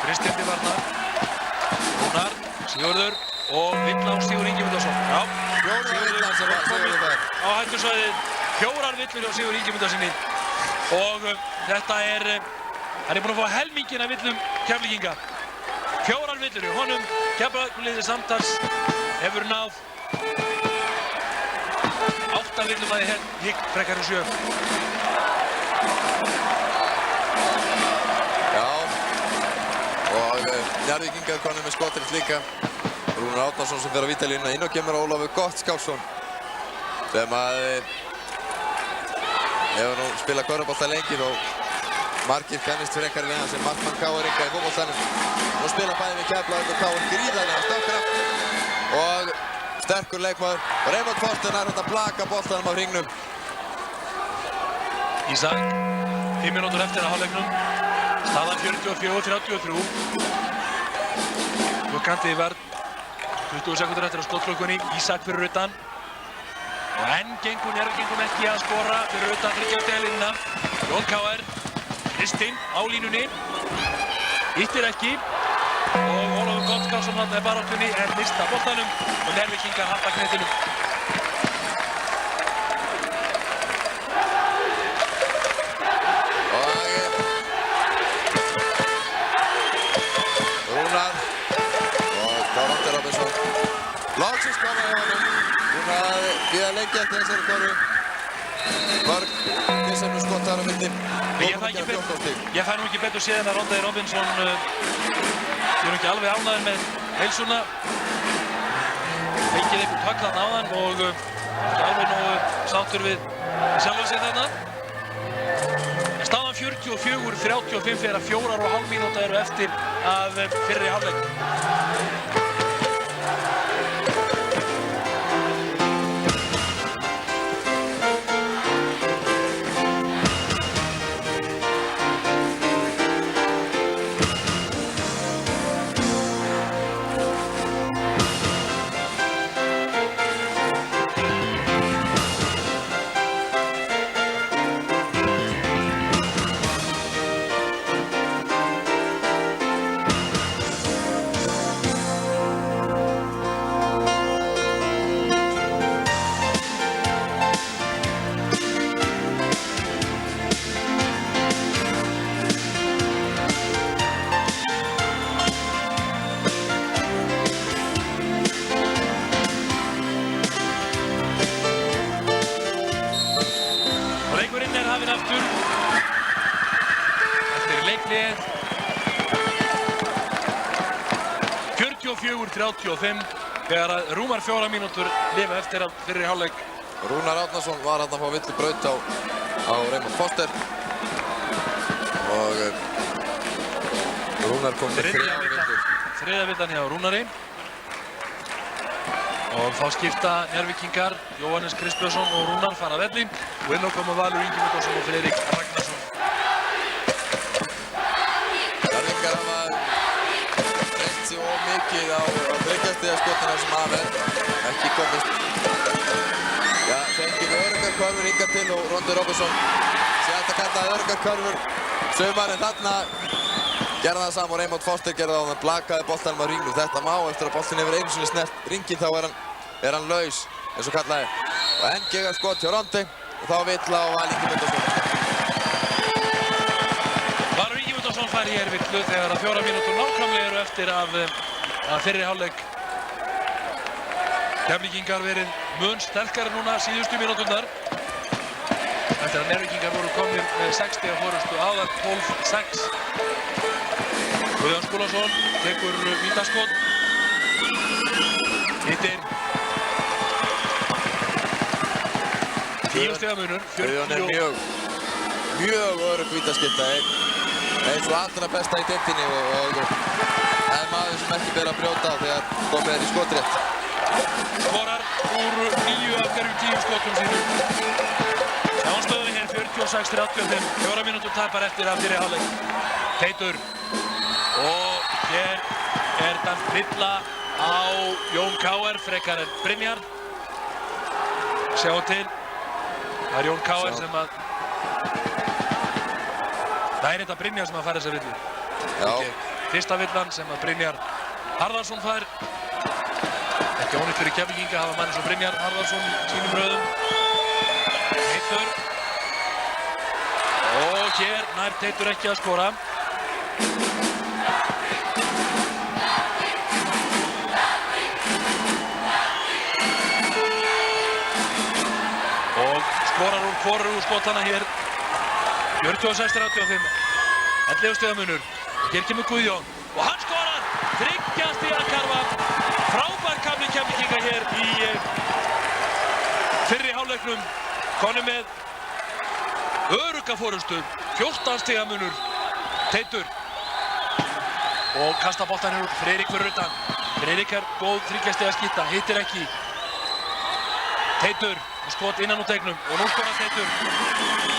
Kristján Varnar. Rúnar. Sigurður. Og villa á Sigur Ingimundarson. Já. 4 villan sem Sigurður fær. Á hættusvæðið. 4 villur hjá Sigur Ingimundarsinni. Og þetta er... Hann er búinn að fá helminginn af villum Keflvíkinga. 4 villur hjá honum. Keflavíkurliðið samtals hefur náð 8 villum að hygg frekar en 7. Já. Og Njarðvíkingar konum með skotrétt líka. Rúnar Árnason sem fer á vítalínuna inn og kemur Ólafur Gottskálksson sem að hefur nú spilað körfubolta lengi og margir kannist frekar við hann sem markmann KR-inga í fótboltanum. Nú spila bæði við Keflavík og KR gríðarlega stökkkraft og sterkur leikmaður og Raymond Foster nær hægt að plaka boltanum á hringnum. Ísak, 5 mínútur eftir að hálfleiknum. Staðan 44-33. Lukkandi í vörn. 20 sekúndur eftir að skotklukkunni. Ísak fyrir utan. Og enn gengur Njarðvíkingum ekki að skora fyrir utan 30 stiga línuna. Jón KR. Kristinn á línunni. Ýttir ekki. Og Ólafur Gottskálksson hann er baráttunni en mista boltanum og Njarðvíkingar halda knettinum. Rúnar og Rondey Robinson. Loksins koma hjá honum. Búinn að bíða lengi eftir þessari körfu. Mörg vinsæmnu skot þar á milli. Ég fæ nú ekki betur séð en að Rondey Robinson ég er nú ekki alveg ánægður með heilsuna. Fengið einhvern högg þarna á hann og ekki alveg nógu sáttur við sjálfan sig þarna. En staðan 44-35 þegar 4,5 mínúta eru eftir af fyrri hálfleik. Eftir leikhlé 44-35 þegar að rúmar 4 mínútur lifa eftir að fyrri hálfleik. Rúnar Árnason var að fá villu braut á Raymond Foster og Rúnar kom með 3 villu. Þriðja villan hjá Rúnari og þá skipta Njarðvíkingar Jóhannes Kristbjörnsson og Rúnar fara velli og inn á koma Valur Ingimundarson og Friðrik Ragnarsson. Njarðvíkingar hafa reynt sig of mikið á þriggjastigaskotuna sem af ekki komist. Já, fengið öruggarkörfur hingað til og Rondi Robinson sé hægt að kalla öruggarkörfur saumarinn þarna gerði það saman og Raymond Foster gerði það og hann blakaði boltanum á ringnum. Þetta má eftir að boltin hefur einu sinni snert ringinn þá er hann laus eins og kallaði. Og enn geggar skot hjá Rondi og þá villa á Val Ingimundarson. Valur Ingimundarson fær hér villu þegar að 4 mínútur nákvæmlega eru eftir af fyrri hálfleik. Keflvíkingar verið mun sterkari núna síðustu mínúturnar. Eftir að Njarðvíkingar voru komnir með 6 stiga forystu áðan 12-6. Guðjón Skúlason tekur vítaskot. Hittir. 10 stiga munur. Guðjón er mjög örugg vítaskipta eins og allra besta í deildinni og það er maður sem ekki ber að brjóta á þegar komið er í skotrétt. Skorar úr 9 af hverjum 10 skotum sínum. Sjáumstöðunni hér 46-35. 4 mínútur tapar eftir af fyrri hálfleik. Teitur. Og hér er það villa á Jón Káer frekar en Brynjar. Sjáum til. Það er Jón Káer sem að... Það er þetta Brynjar sem að fara þessa villu. Já. Fyrsta villan sem að Brynjar Harðarsson fær. Ekki ónýtt fyrir Keflvíkinga að hafa mann eins og Brynjar Harðarsson í sínum röðum. Teitur. Og hér nær Teitur ekki að skora. Og skorar úr hvoru skotana hér. 46-35. 11 stiga munur. Hér kemur Guðjón. Og hann skorar! 3 stiga karfa. Frábær kafli Keflvíkinga hér í fyrri hálfleiknum. Konum með örugga forystu. 14 stiga munur. Teitur. Og kasta boltan hér út. Friðrik fyrir utan. Friðrik er góð 3 stiga skíta. Hittir ekki. Teitur. Skot innan úr tegnum. Og nú skorar Teitur.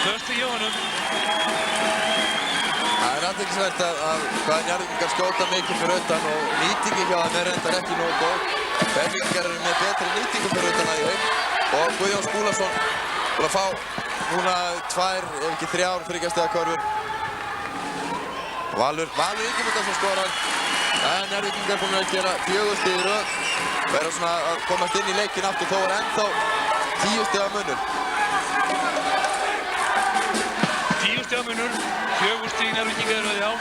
2 stig hjá honum. Það er athyglisvert að hvað Njarðvíkingar skjóta mikið fyrir utan og nýtingi hjá þeim er reyndar ekki nógu góð. Keflvíkingar eru með betri nýtingu fyrir utan að þeim og Guðjón Skúlason búinn að fá núna 2 ef ekki 3 3 stiga körfur. Valur Ingimundarson skorar en Njarðvíkingar búinn að gera 4 stig í röð. Verður svona að komast inn í leikinn aftur þó er ennþá 10 stiga munur. 10 stiga munur. 4 stig Njarðvíkingar eru já.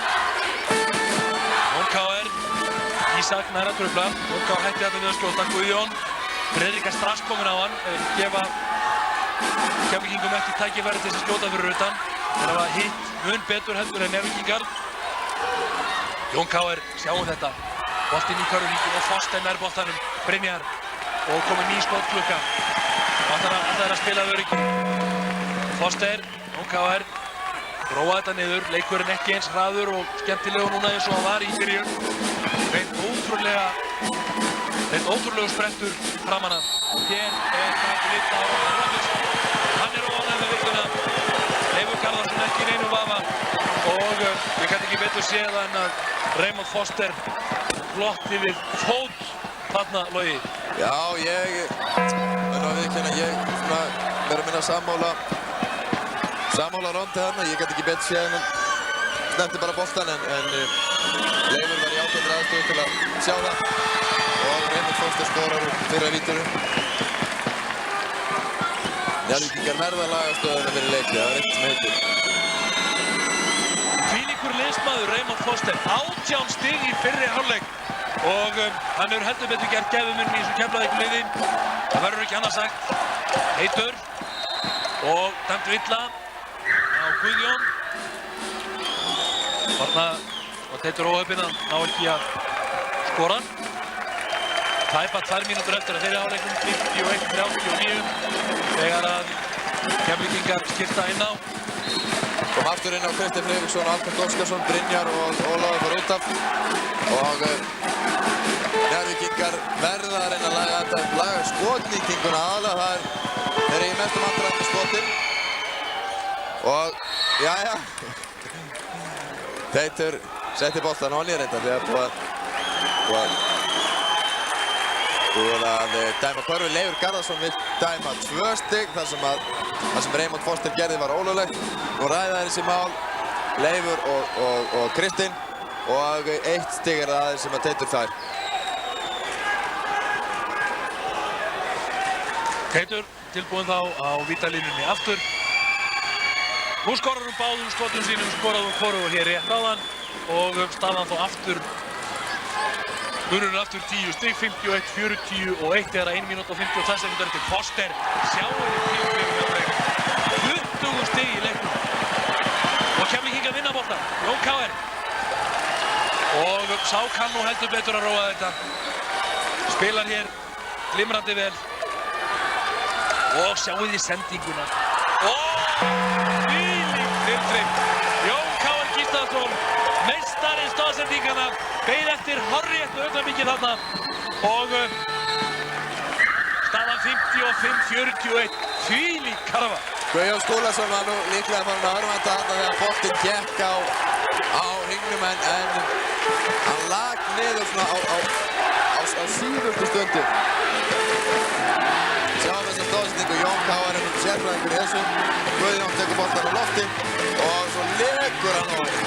Jón Káer. Ísak nær að trufla. Jón Káer hætti þetta við að skjóta. Guðjón. Friðrik er strax kominn á hann. Gefa Keflvíkingum ekki tækifæri til þess að skjóta fyrir utan. Þeir hafa hitt mun betur heldur en Njarðvíkingar. Jón Káer, sjáum þetta. Boltinn í körfuhringinn og Foster nær boltanum. Brynjar. Og komið ný skotklukka. Ætlar að spila öryggi. Foster. Jón Káer. róa þetta niður, leikurinn ekki eins hraður og skemmtilegur núna eins og hann var í byrjun. Hreint ótrúlegur sprettur framan af. Hér það Lita Róðarsson. Hann óánægður með villuna. Leifur Garðarsson ekki í neinum vafa. Og ég gæti ekki betur séð en að Raymond Foster flotti við fót þarna, Logi. Já, ég verður að viðurkenna, ég verður að minna sammála Rondi þarna. Ég gæti ekki betur séð en hann snerti bara boltan en Leifur var í ákveðri aðstöðu til að sjá það og Raymond Foster skorar úr fyrra vítunum. Njarðvíkingar verða lagastöðuna fyrir leikli, það eitt sem heitir. Hvílíkur liðsmaður Raymond Foster, 18 stig í fyrri hálfleik og hann hefur heldur betur gert gæfumunni í þessu Keflavíkurliði. Það verður ekki annað sagt. Heitur og dæmt villa á Guðjón. Þarna var Teitur óheppinn að ná ekki að skora. Tæpa 2 mínútur eftir að þeirri hálfleiknum 51-39 þegar að Keflvíkingar skipta inn á. Kom aftur inn á Kristinn Friðriksson, Albert Óskarsson, Brynjar og Ólafur fór út af og Njarðvíkingar verða að reyna að laga skotnýtinguna aðalega. Þeir eru í mestum vandræðum með skotin og jæja, Teitur setti boltan onni reyndar því að búið að dæma körfu. Leifur Garðarsson vill dæma 2 stig þar sem Raymond Foster gerði var ólöglegt. Nú ræða þessi mál Leifur og Kristinn og 1 stig er það sem að Teitur fær. Teitur tilbúinn þá á vítalínunni aftur. Nú skorar hún báðum skotum sínum, skoraði hún hvorugur hér rétt áðan og staðan þá aftur. Munurinn aftur 10 stig, 51-41 þegar 1 mínúta og 52 sekúndur eftir. Foster sjáið tímabilið 20 stig í leiknum. Og Keflvíkingar vinna boltann, Jón Káir. Og sá kann nú heldur betur að róa þetta. Spilar hér glimrandi vel. Og sjáið í sendinguna. Þvílík tilþrif. Jón Káir Gíslason, meistarinn stoðsendinganna, beið eftir hárréttu augnablikið þarna og staðan 55-41. Þvílík karfa. Guðjón Skúlason var nú líklega farin að örvænta þarna þegar boltinn gekk á hringnum en hann lag niður svona á síðustu stundu. Sjáum þessa stóðsendingu, Jón Káir er sérfræðingur í þessu. Guðjón tekur boltann á lofti og svo lekur hann á henni.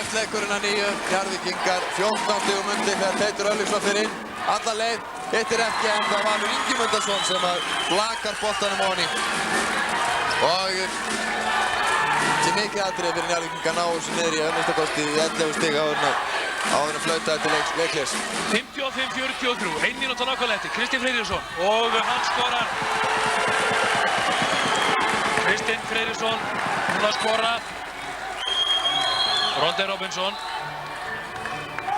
Leikurinn að nýju, Njarðvíkingar 14 stigum undir þegar Teitur Örlygsson fer inn. Alla leið, hittir ekki en það var nú Ingimundarson sem að blakar boltanum ofan í. Og sem mikið atriði fyrir Njarðvíkingar ná þessu niður í minnstakosti 11 stig áður en flautaði til leiklis. 55-43, 1 mínúta nákvæmlega eftir, Kristinn Friðriksson og hann skorar. Kristinn Friðriksson, hún að skora. Rondi Robinson,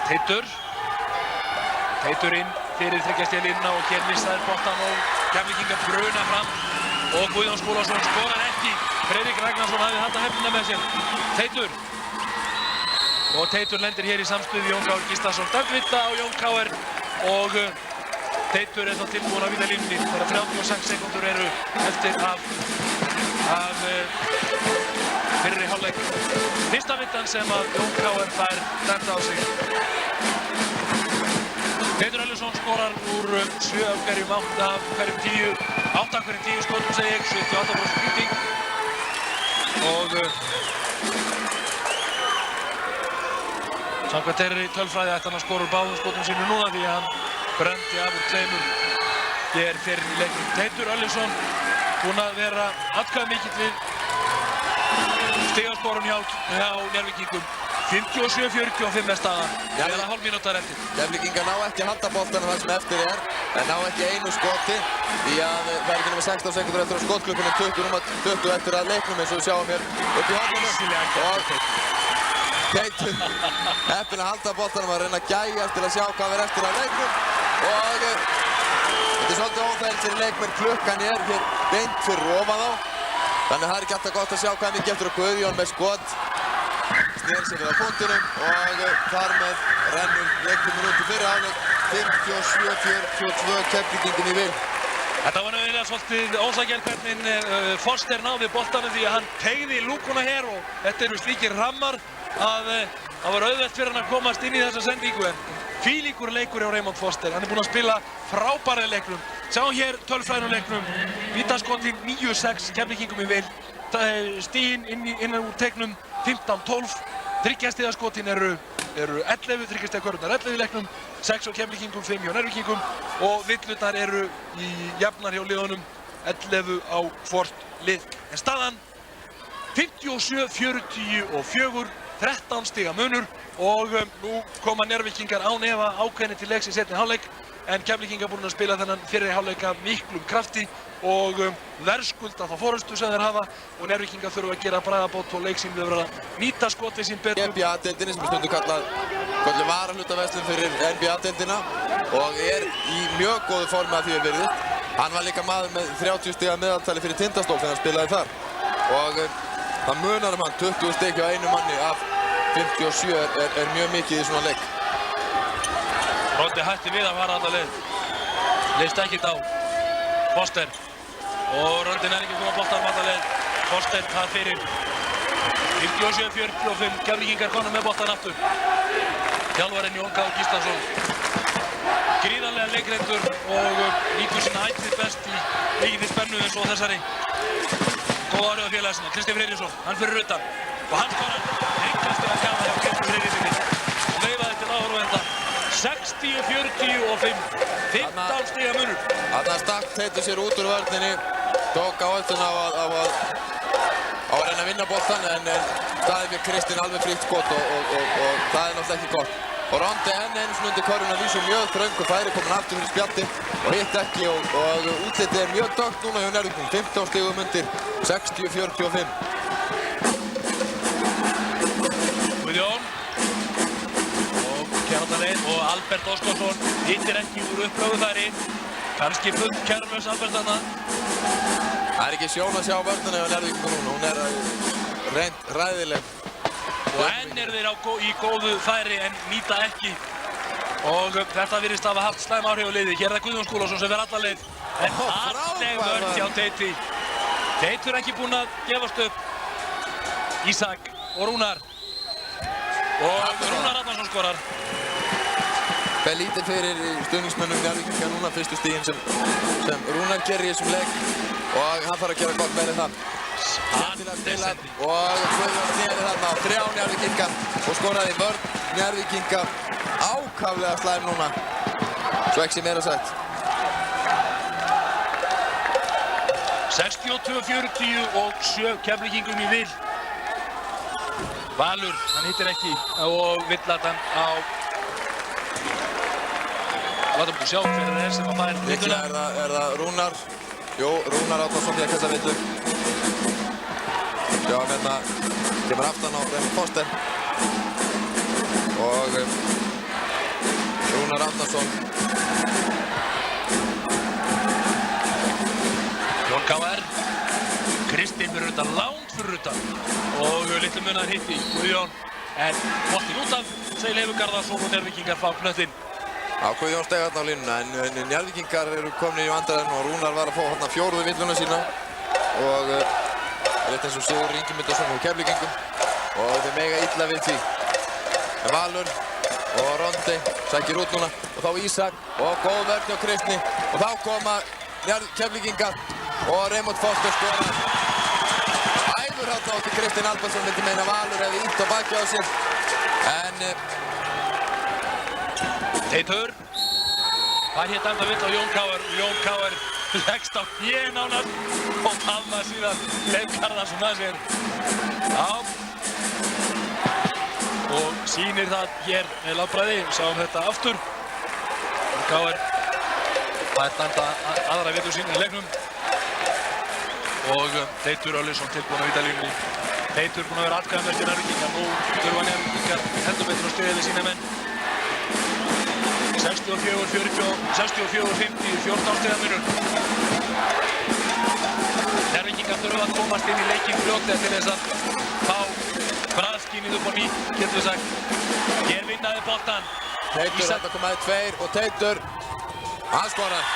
Teitur inn fyrir þryggjastélínuna og hér missaði boltann og Keflvíkingar bruna fram og Guðjón Skúlason skorar ekki. Friðrik Ragnarsson hafði þetta hefnina með sér. Teitur lendir hér í samstuði Jón Káir Gíslason. Dæmdvita á Jón Káir og Teitur er þá tilbúinn á vítalínunni þegar 36 sekúndur eru eftir af fyrri hálfleik. Fyrsta vittan sem að Jón Káir fær dæmt á sig. Teitur Örlygsson skorar úr 7 af hverjum 8 af hverjum 10 skotum segi ég, 78% nýting. og samkvæmt þeirri tölfræði ætti hann að skora úr báðum skotum sínu núna því að hann brendi af úr tveimur hér fyrir í leiknum. Teitur Örlygsson búinn að vera atkvæðamikill við stigaskorun hjá Njarðvíkingum. 57-45 er staðan, eða hálf mínútar eftir. Keflvíkingar ná ekki að halda boltanum þar sem eftir er, en ná ekki einu skoti því að það er ekki nema 16 sekundur eftir á skotklukkunni, 20 eftir að leiknum eins og við sjáum hér upp í horninu. Og Teitur heppinn að halda boltanum að reyna að gægjast til að sjá hvað er eftir að leiknum. Og þetta er svolítið óþægilegt fyrir leikmenn, klukkan er hér beint fyrir ofan þá. Þannig að það er ekki alltaf gott að sjá hvað mikið eftir á Guðjón með skot. Snýr sig við á punktinum og þar með rennur leiknum út í fyrri hálfleik. 57-42 Keflvíkingum í vil. Þetta var nefnilega svolítið ósakjært hvernig Foster náði boltanum því að hann teygði lúkuna hér og þetta eru slíkir rammar að það var auðvelt fyrir hann að komast inn í þessa sendingu en hvílíkur leikur hjá Raymond Foster. Hann er búinn að spila frábærlega í leiknum. Sjáum hér tölfræðin á leiknum. Vítaskotin 9-6 Keflvíkingum í vil. Stigin innan úr teiknum 15-12. Þriggjastigaskotin eru 11, þriggjastigaskörurnar 11 í leiknum. 6 á Keflvíkingum, 5 hjá Njarðvíkingum og villurnar eru í jafnar hjá liðunum 11 á hvort lið. En staðan 57-44, 13 stiga munur og nú koma Njarðvíkingar án efa ákveðnir til leiks í seinni hálfleik en Keflvíkingar búin að spila þennan fyrri hálfleik af miklum krafti og verðskulda þá forystu sem þeir hafa og Njarðvíkingar þurfa að gera bragarbót og leik sín við að nýta skotvið sín betur. NBA-deildinni sem er stundum kallað varahlutaverslun fyrir NBA-deildina og er í mjög góðu formi að því er virði. Hann var líka maður með 30 stiga meðaltali fyrir Tindastól þegar hann spilaði þar og það munar hann 20 stig hjá einu manni af 57 er mjög mikið í svona leik. Roddi hætti við að fara alla leið. Leist ekkert á Foster og Roddi nær ekki að koma boltanum alla leið. Foster það fyrir 57-45 Keflvíkingar konum með boltan aftur. Þjálfarinn Jón K. Gíslason gríðarlega leikreyndur og nýtur sína ætíð best í mikilli spennu eins og þessari. Góða árið á félaga sinna, Kristinn Freyrisson, hann fyrir utan og hann skorar hryggjastiga gjafa hjá Kristinn Freyrissinni og veifaði til áhorfenda 60-45, 15 stiga munur. Þarna stakk Teitur sér út úr vörninni, tók áhættuna á að reyna að vinna boltan en staði fyrir Kristinn alveg frítt skot og það er náttúrulega ekki gott. Og Rondi enn einu sinni undir körfuna vísum mjög þröngu færi komin aftur fyrir spjaldi og hitt ekki og útlitið er mjög dögt núna hjá Njarðvíkingum, 15 stigum undir 60-45. Guðjón og Kjartaneinn og Albert Óskarsson hittir ekki úr upplögufæri, kannski full kærlaus Albert þarna. Það er ekki sjón að sjá vörnina hjá Njarðvíkingum núna, hún er reynd ræðileg. Og enn eru þeir í góðu færi en nýta ekki og þetta virðist hafa haft slæm áhrif á liðið. Hér er það Guðjón Skúlason sem fer alla leið en falleg vörn hjá Teiti. Teitur ekki búinn að gefast upp. Ísak og Rúnar og Rúnar Arnarsson skorar. Það er lítið fyrir stuðningsmönnum Njarðvíkinga núna, fyrstu stigin sem Rúnar gerir í þessum leik og hann þarf að gera gott meira en það. Og Guðjón sneri þarna á 3 Njarðvíkinga og skoraði vörn Njarðvíkinga ákaflega slæm núna, svo ekki meira sagt. 62-47 Keflvíkingum í vil. Valur, hann hittir ekki og Villatan á látum við sjá hver það er sem að fær Líklega er það Rúnar. Jú, Rúnar Árnason því að kassa villu. Sjáum hérna, kemur aftan á Raymond Foster og Rúnar Árnason. Jón K.R. Kristinn fyrir utan, langt fyrir utan og litlu munar hitti Guðjón en boltinn út af, segir Leifur Garðarsson og Njarðvíkingar fá knöttinn. Já, Guðjón steig þarna á línuna en Njarðvíkingar eru komnir í vandræðin og Rúnar var að fá hérna 4. villuna sína og rétt eins og Sigurður Ingimundarson hjá Keflvíkingum og þeir mega illa við því. En Valur og Rondi sækir út núna og þá Ísak og góð vörn hjá Kristni og þá koma Keflvíkingar og Raymond Foster skorar. þarna átti Kristinn Albertsson myndi meina Valur hefði ítt á baki á sér. En Teitur. Það hétt enda vill á Jón Káar. Jón Káar leggst á hnén nánast og faðmar síðan Leif Garðarsson að sér. Já. Og sýnir það hér með látbragði. Sáum þetta aftur. Jón Káar fær dæmda aðra vittu sín í leiknum. Og Teitur Örlygsson tilbúinn á vítalínunni. Teitur búinn að vera atkvæðamesti Njarðvíkinga. Nú þurfa Njarðvíkingar heldur betur að styðja við sína menn. 64-50, 14 stiga munur. Njarðvíkingar þurfa að komast inn í leikinn fljótlega til þess að fá bragðskynið upp á nýtt, getum við sagt. Hér vinnaði boltan. Teitur þetta komaði 2 og Teitur, hann skorar.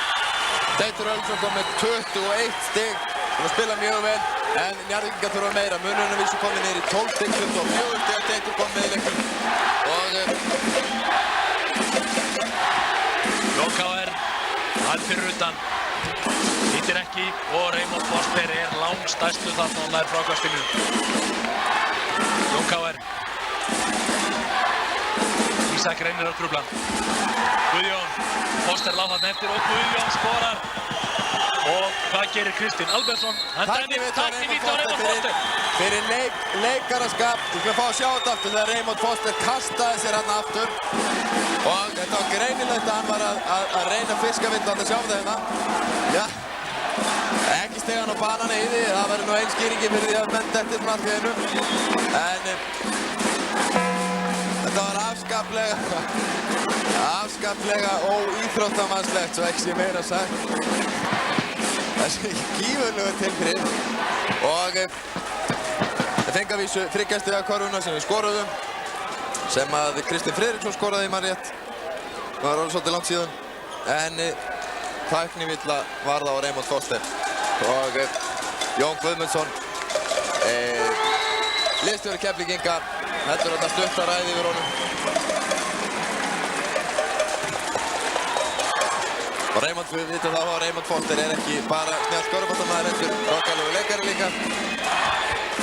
Teitur Örlygsson kom með 21 stig. Hann spila mjög vel, en Njarðvíkingar þurfa meira. Munurinn vísu komið niður í 12 stig, 24 stig að Teitur kom með í leiknum. Og Jón Káar, hann fyrir utan, hittir ekki og Reimond Foster langstærstur þarna og nær frákastinu. Jón Káar, Ísak reynir að trufla. Guðjón, Foster lá þarna eftir og Guðjón skorar. Og hvað gerir Kristinn Albertsson? Hann dæmir tækni víti á Reimond Foster. Fyrir leikaraskap, við skulum fá að sjá þetta aftur þegar Reimond Foster kastaði sér hann aftur. Og þetta var greinilegt að hann var að reyna að fiska við þetta, sjáum það hérna. Já, ekki stiga hann á banana í því, það verður nú ein skýringi fyrir því að menn dettir svona allt í einu. En þetta var afskaplega óíþróttamannslegt, svo ekki sé meira sagt. Þessi gífurlegu tilþrif. Og það fengi að vísu 3 stiga korfuna sem við skoruðum. Sem að Kristinn Friðriksson skoraði í mann rétt. Það var alveg svolítið langt síðan. En tæknivilla var það á Reimond Foster. Og Jón Guðmundsson, liðsstjóri Keflvíkinga, heldur þetta stutta ræði yfir honum. Og Reimond, við vitum þá að Reimond Foster ekki bara snjall sköruboltamaður, heldur rokkalegu leikari líka.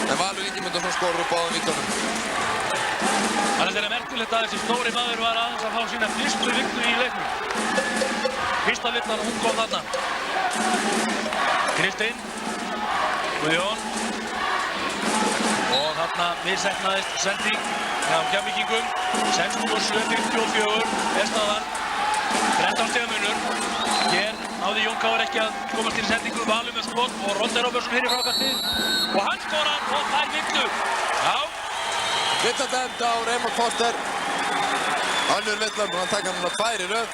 En Valur Ingimundarson skorur upp á báðum vítunum. Þannig er merkilegt að þessi stóri maður var aðeins að fá sína fyrstu viktu í leiknum. Fyrsta viktan, hún kom þarna. Kristinn, Guðjón. Og þarna misheppnaðist sending hjá Keflvíkingum. 67-54 er staðan. 13 stiga munur. Hér náði Jón Káar ekki að komast til sendingu. Valur með skot og Ronny Róbertsson fyrir frákastið. Og hann skorar og fær viktu. Já. Villa dæmd á Reimond Foster. Önnur villa, hann taka núna 2 í röð.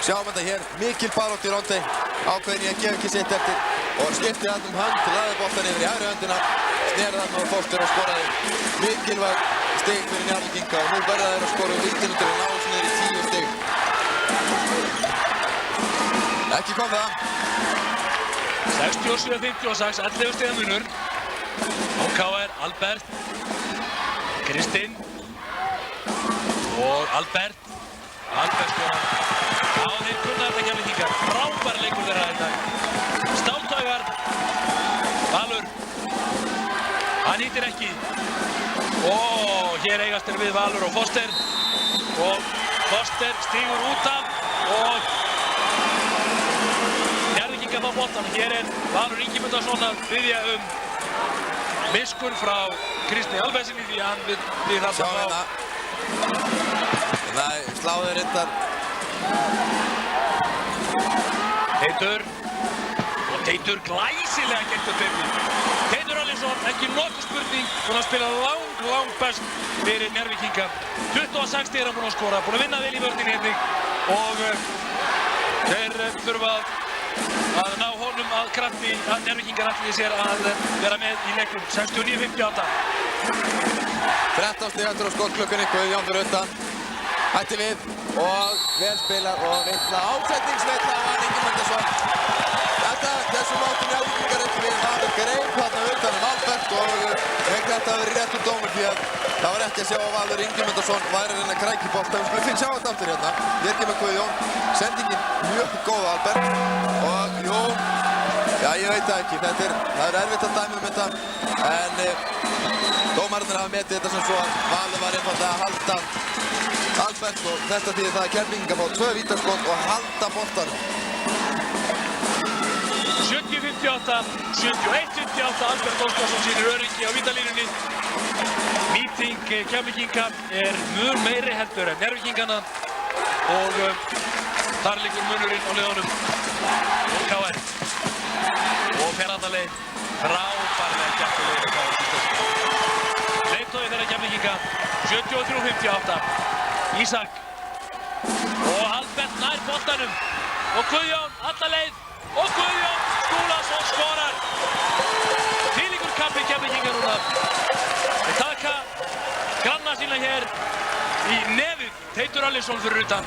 Sjáum þetta hér, mikil barátt í Ronny. Ákveðin í að gefa ekki sitt eftir. Og skipti hann hönd, lagði boltan yfir í hægri höndina. Snerði hann á Foster og skoraði. Mikilvæg stig fyrir Njarðvíkinga. Og nú verða þeir að skora vítinundur og ná þessu niður í 10 stig. Ekki kom það. 67-56, 11 stiga munur. Jón Káar, Albert. Kristinn og Albert skorar. Já, þeir kunna þetta Keflvíkingar. Frábær leikur þeirra í dag. Stáltaugar. Valur. Hann hittir ekki. Og hér eigast þeir við Valur og Foster. Og Foster stígur út af og Njarðvíkingar fá boltann. Hér er Valur Ingimundarson að biðja miskunn frá Kristni Albertssoni því að hann við það Sjá hérna. Nei, sláðu reyndar. Teitur. Og Teitur glæsilega gert upp fyrir. Teitur Örlygsson, ekki nokkuð spurning. Búinn að spila lang best fyrir Njarðvíkinga. 26 stig er hann búinn að skora. Búinn að vinna vel í vörninni einnig. Og þeir þurfa að ná honum að krafti að Njarðvíkingar ætli sér að vera með í leiknum. 69-58. 13 stig eftir á skotklukkunni, Guðjón fyrir utan. Hætti við og vel spilað og villa ásetningsvilla af Ingimundarson. Þessu móti Njarðvíkingar ekki við. Valur greip þarna utan Albert og þetta hafi verið réttur dómur því að það var ekki að sjá að Valur Ingimundarson væri að reyna að krækja í bolta. Við skulum sjá þetta aftur hérna. Hér kemur Guðjón. Sendingin mjög góð Albert og jú, já ég veit það ekki. Það er erfitt að dæma þetta en Dómararnir hafa metið þetta sem svo að Valur var einfaldlega að halda Albert og þetta þýðir það að Keflvíkingar fá 2 vítaskot og halda boltanum. 70-58, 71-58, Albert Óskarsson sýnir öryggi á vítalínunni. Nýting Keflvíkinga mun meiri heldur en Njarðvíkinganna og þar liggur munurinn á liðunum. Og KR. Og ferðandaleið, frábærlega gættulegur KR. Leiðtogi þeirra Keflvíkinga, 73-58, Ísak. Og Albert nær boltanum. Og Guðjón, alla leið. Og Guðjón Skúlason skorar. Þvílíkur kappi Keflvíkinga núna. Þeir taka granna sína hér í nefið. Teitur Allinsson fyrir utan.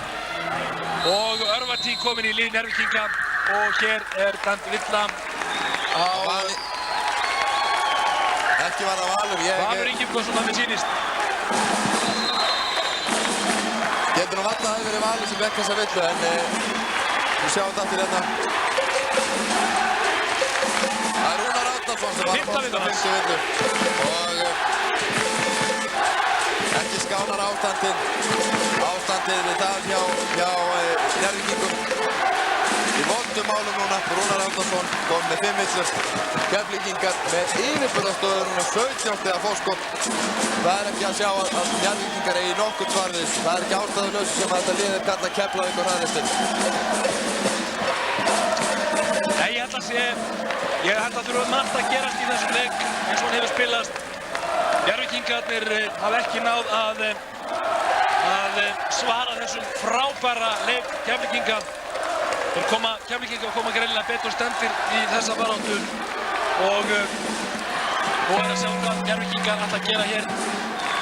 Og Örvartík kominn í lið Njarðvíkinga. Og hér dæmd villa á... Ekki var það Valur. Valur Ingimundarson að mér sýnist. Getur nú valla að það hefur verið Valur sem vekk þessa villu en við sjáum þetta aftur hérna. Það Rúnar Árnason sem var að fórsta 50 villu og ekki skánar ástandið við það hjá Njarðvíkingum. Í vondum málum núna, Rúnar Árnason kom með 5 villur. Keflvíkingar með yfirburðastöðu núna 17 stiga fórskot. Það ekki að sjá að Njarðvíkingar eigi nokkurn svarðis. Það ekki ástæðulaust sem að þetta liðið kalla Keflavík og hraðlistinn. Nei, ég held að þurfa margt að gerast í þessum leik eins og hann hefur spilast. Njarðvíkingarnir hafa ekki náð að svara þessum frábæra leik Keflvíkinga. Keflvíkingar koma greinilega betur stendir í þessa baráttu og að sjá hvað Njarðvíkingar ætla að gera hér.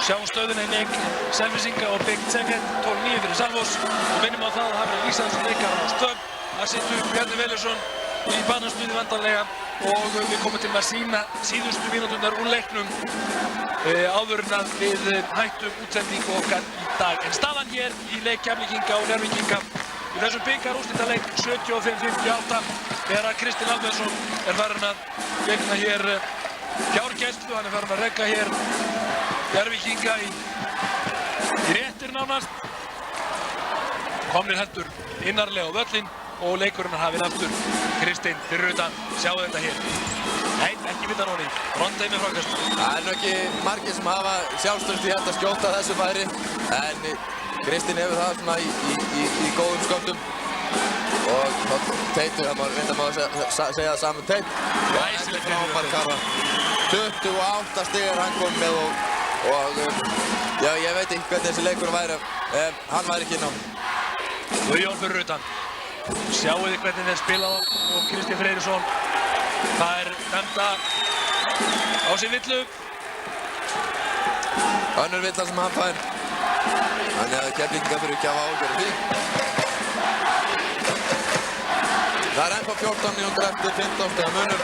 Sjáum stöðuna í leik Selfyssinga og Big Second 12-9 fyrir Selfoss og minnum á það að það verður vísað þessum leikar á stöð. Það situr Bjarni Veilursson í banastuði vandanlega og við komum til að sýna síðustu mínúturnar úr leiknum áður en að við hættum útsendingu okkar í dag. En staðan hér í leik Keflvíkinga og Njarðvíkinga í þessum bikarúrslitaleik 75-58 þegar Kristinn Albertsson farin að gegna hér fjárgæslu, hann farin að rekka hér Njarðvíkinga í réttir nánast. Komnir heldur innarlega á völlinn og leikurinn hafið aftur. Kristinn fyrir utan, sjáu þetta hér. Nei, ekki vita nóni, Rondheim með frákast. Það nú ekki margir sem hafa sjálfstraust í þetta að skjóta þessu færi en Kristinn hefur það svona í góðum skömmtum og Teitur, það má reynda að segja það saman Teit. Glæsilegt frábær karfa. 28 stig hann kom með og já, ég veit ekki hvernig þessi leikur væri ef hann væri ekki inn á. Guðjón fyrir utan. Sjáu þið hvernig þeir spila og Kristinn Freyrisson. Það dæmda á sig villu. Önnur villa sem hann fær. Þannig að Keflvíkingar fyrir ekki að hafa ágjörð því. Það ennþá 14 mínútur eftir 15 stiga munur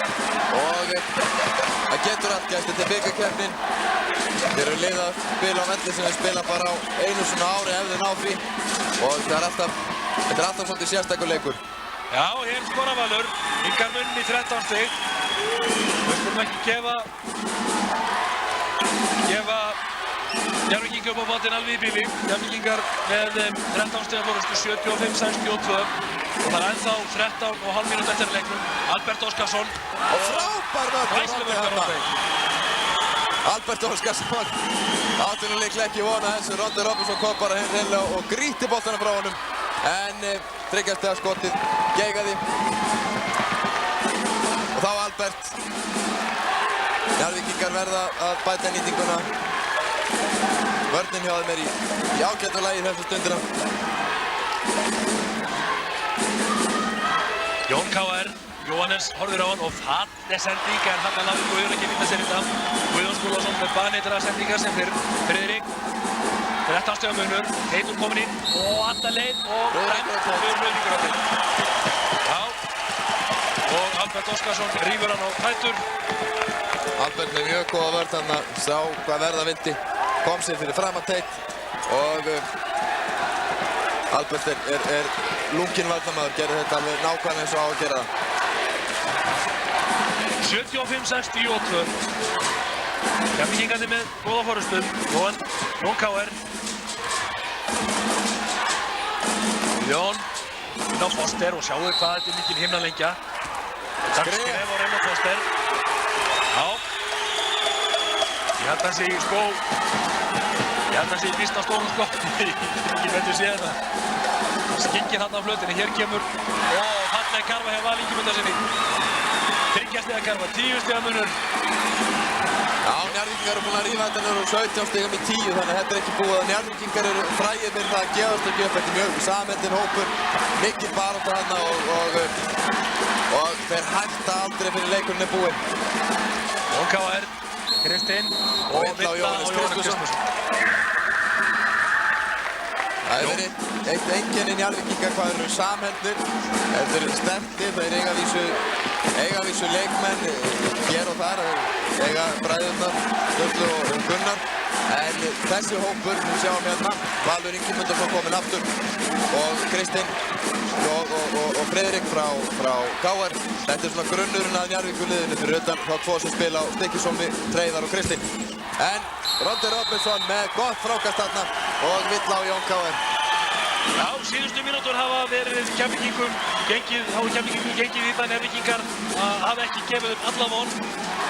og það getur allt gæst. Þetta bikarkeppnin. Þeir eru lið að spila á velli sem þeir spila bara á einu svona ári ef þeir ná því og þetta er alltaf svolítið sérstakur leikur. Já, hér skorar Valur. Yngar munn í 13 stig. Við skulum ekki gefa Njarðvíkinga upp á bátinn alveg í bíli. Njarðvíkingar með 13 stiga fórustu 75-62 og það er ennþá 13,5 mínútur eftir leiknum. Albert Óskarsson Og frábær vörn. Albert Óskarsson átti nú líklega ekki vona þessu. Ronde Robinson kom bara hinn reynilega og grýtti boltana frá honum. En þriggja skotið geigaði. Og þá Albert. Njarðvíkingar verða að bæta nýtinguna. Vörnin hjá þeim í ágætu lagi þessu stundina. Jón KR, Jóhannes horfir á hann og falleg sending en hann náði Guðjón ekki vinna sér í dag. Guðjón Skúlason með baneitra sendingar sem fyrr. Friðrik, 13 stiga munur, Teitur kominn inn og alla leið og dæmt við Rauðvíkurhöllin. Já, og Albert Óskarsson rífur hann á fætur. Albert með mjög góða vörn, þannig að sá hvað verða vildi. Kom sér fyrir fram að Teit og Albert er lunginn varnarmaður, gerði þetta alveg nákvæmlega eins og á að gera það. 75-62. Keflvíkingarnir með góða forystu. Jón K.R. Jón inn á Foster og sjáu hvað þetta mikil himnalengja. Skref á Raymond Foster. Já. Ég held að hann sé í skó. Ég held að hann sé í fyrsta stórum skó. Ég betur sé þetta. Skingir hann á flötinni. Hér kemur falleg karfa hjá Val Ingimundarsyni. 30 stiga karfa, 10 stiga munur. Já, Njarðvíkingar eru búin að rífa þetta niður úr 17 stigum í 10, þannig að þetta er ekki búið. Njarðvíkingar eru frægir fyrir það að gefast ekki upp. Þetta er mjög samheldinn hópur, mikil barátta þarna og þeir hætta aldrei fyrir leikurinn er búinn. Jón K.R. Kristinn og Villa og Jóhannes Kristjánsson. Það hefur verið eitt einkenni Njarðvíkinga hvað þeir eru samheldnir. Þeir eru sterkir, þeir eiga vísu leikmenn hér og þar, eiga bræðurnar, Sturlu og Gunnar. En þessi hópur, við sjáum hérna, Valur Ingimundarson kominn aftur og Kristinn og Friðrik frá KR. Þetta er svona grunnurinn að Njarðvíkurliðinu fyrir utan þá tvo sem spila á Stykkishólmi, Hreiðar og Kristinn. En Roddi Robinson með gott frákast þarna og Villa og Jón K.R. Já, síðustu mínútur hafa verið Keflvíkingum gengið í það Njarðvíkingar hafa ekki gefið upp alla von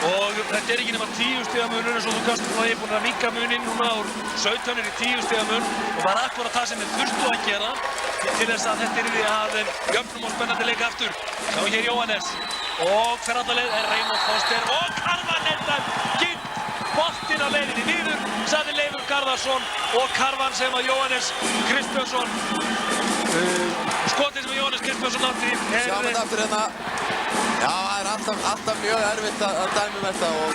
og þetta er ekki nema 10 stiga munur eins og þú gafst frá því búin að minnka muninn núna úr 17 í 10 stiga mun og það er akkúrat það sem þeir þurftu að gera til þess að þetta yrði að jöfnum og spennandi leika aftur. Sjá hér Jóhannes og fer alla leið er Raymond Foster og Karvan endan gitt boltinn á leiðinni niður, sagði Leifur Garðarsson og karvan sem að Jóhannes Kristjánsson skotið sem að Jóhannes Kristjánsson átti Sjáum þetta aftur hérna. Já, það er alltaf mjög erfitt að dæma þetta og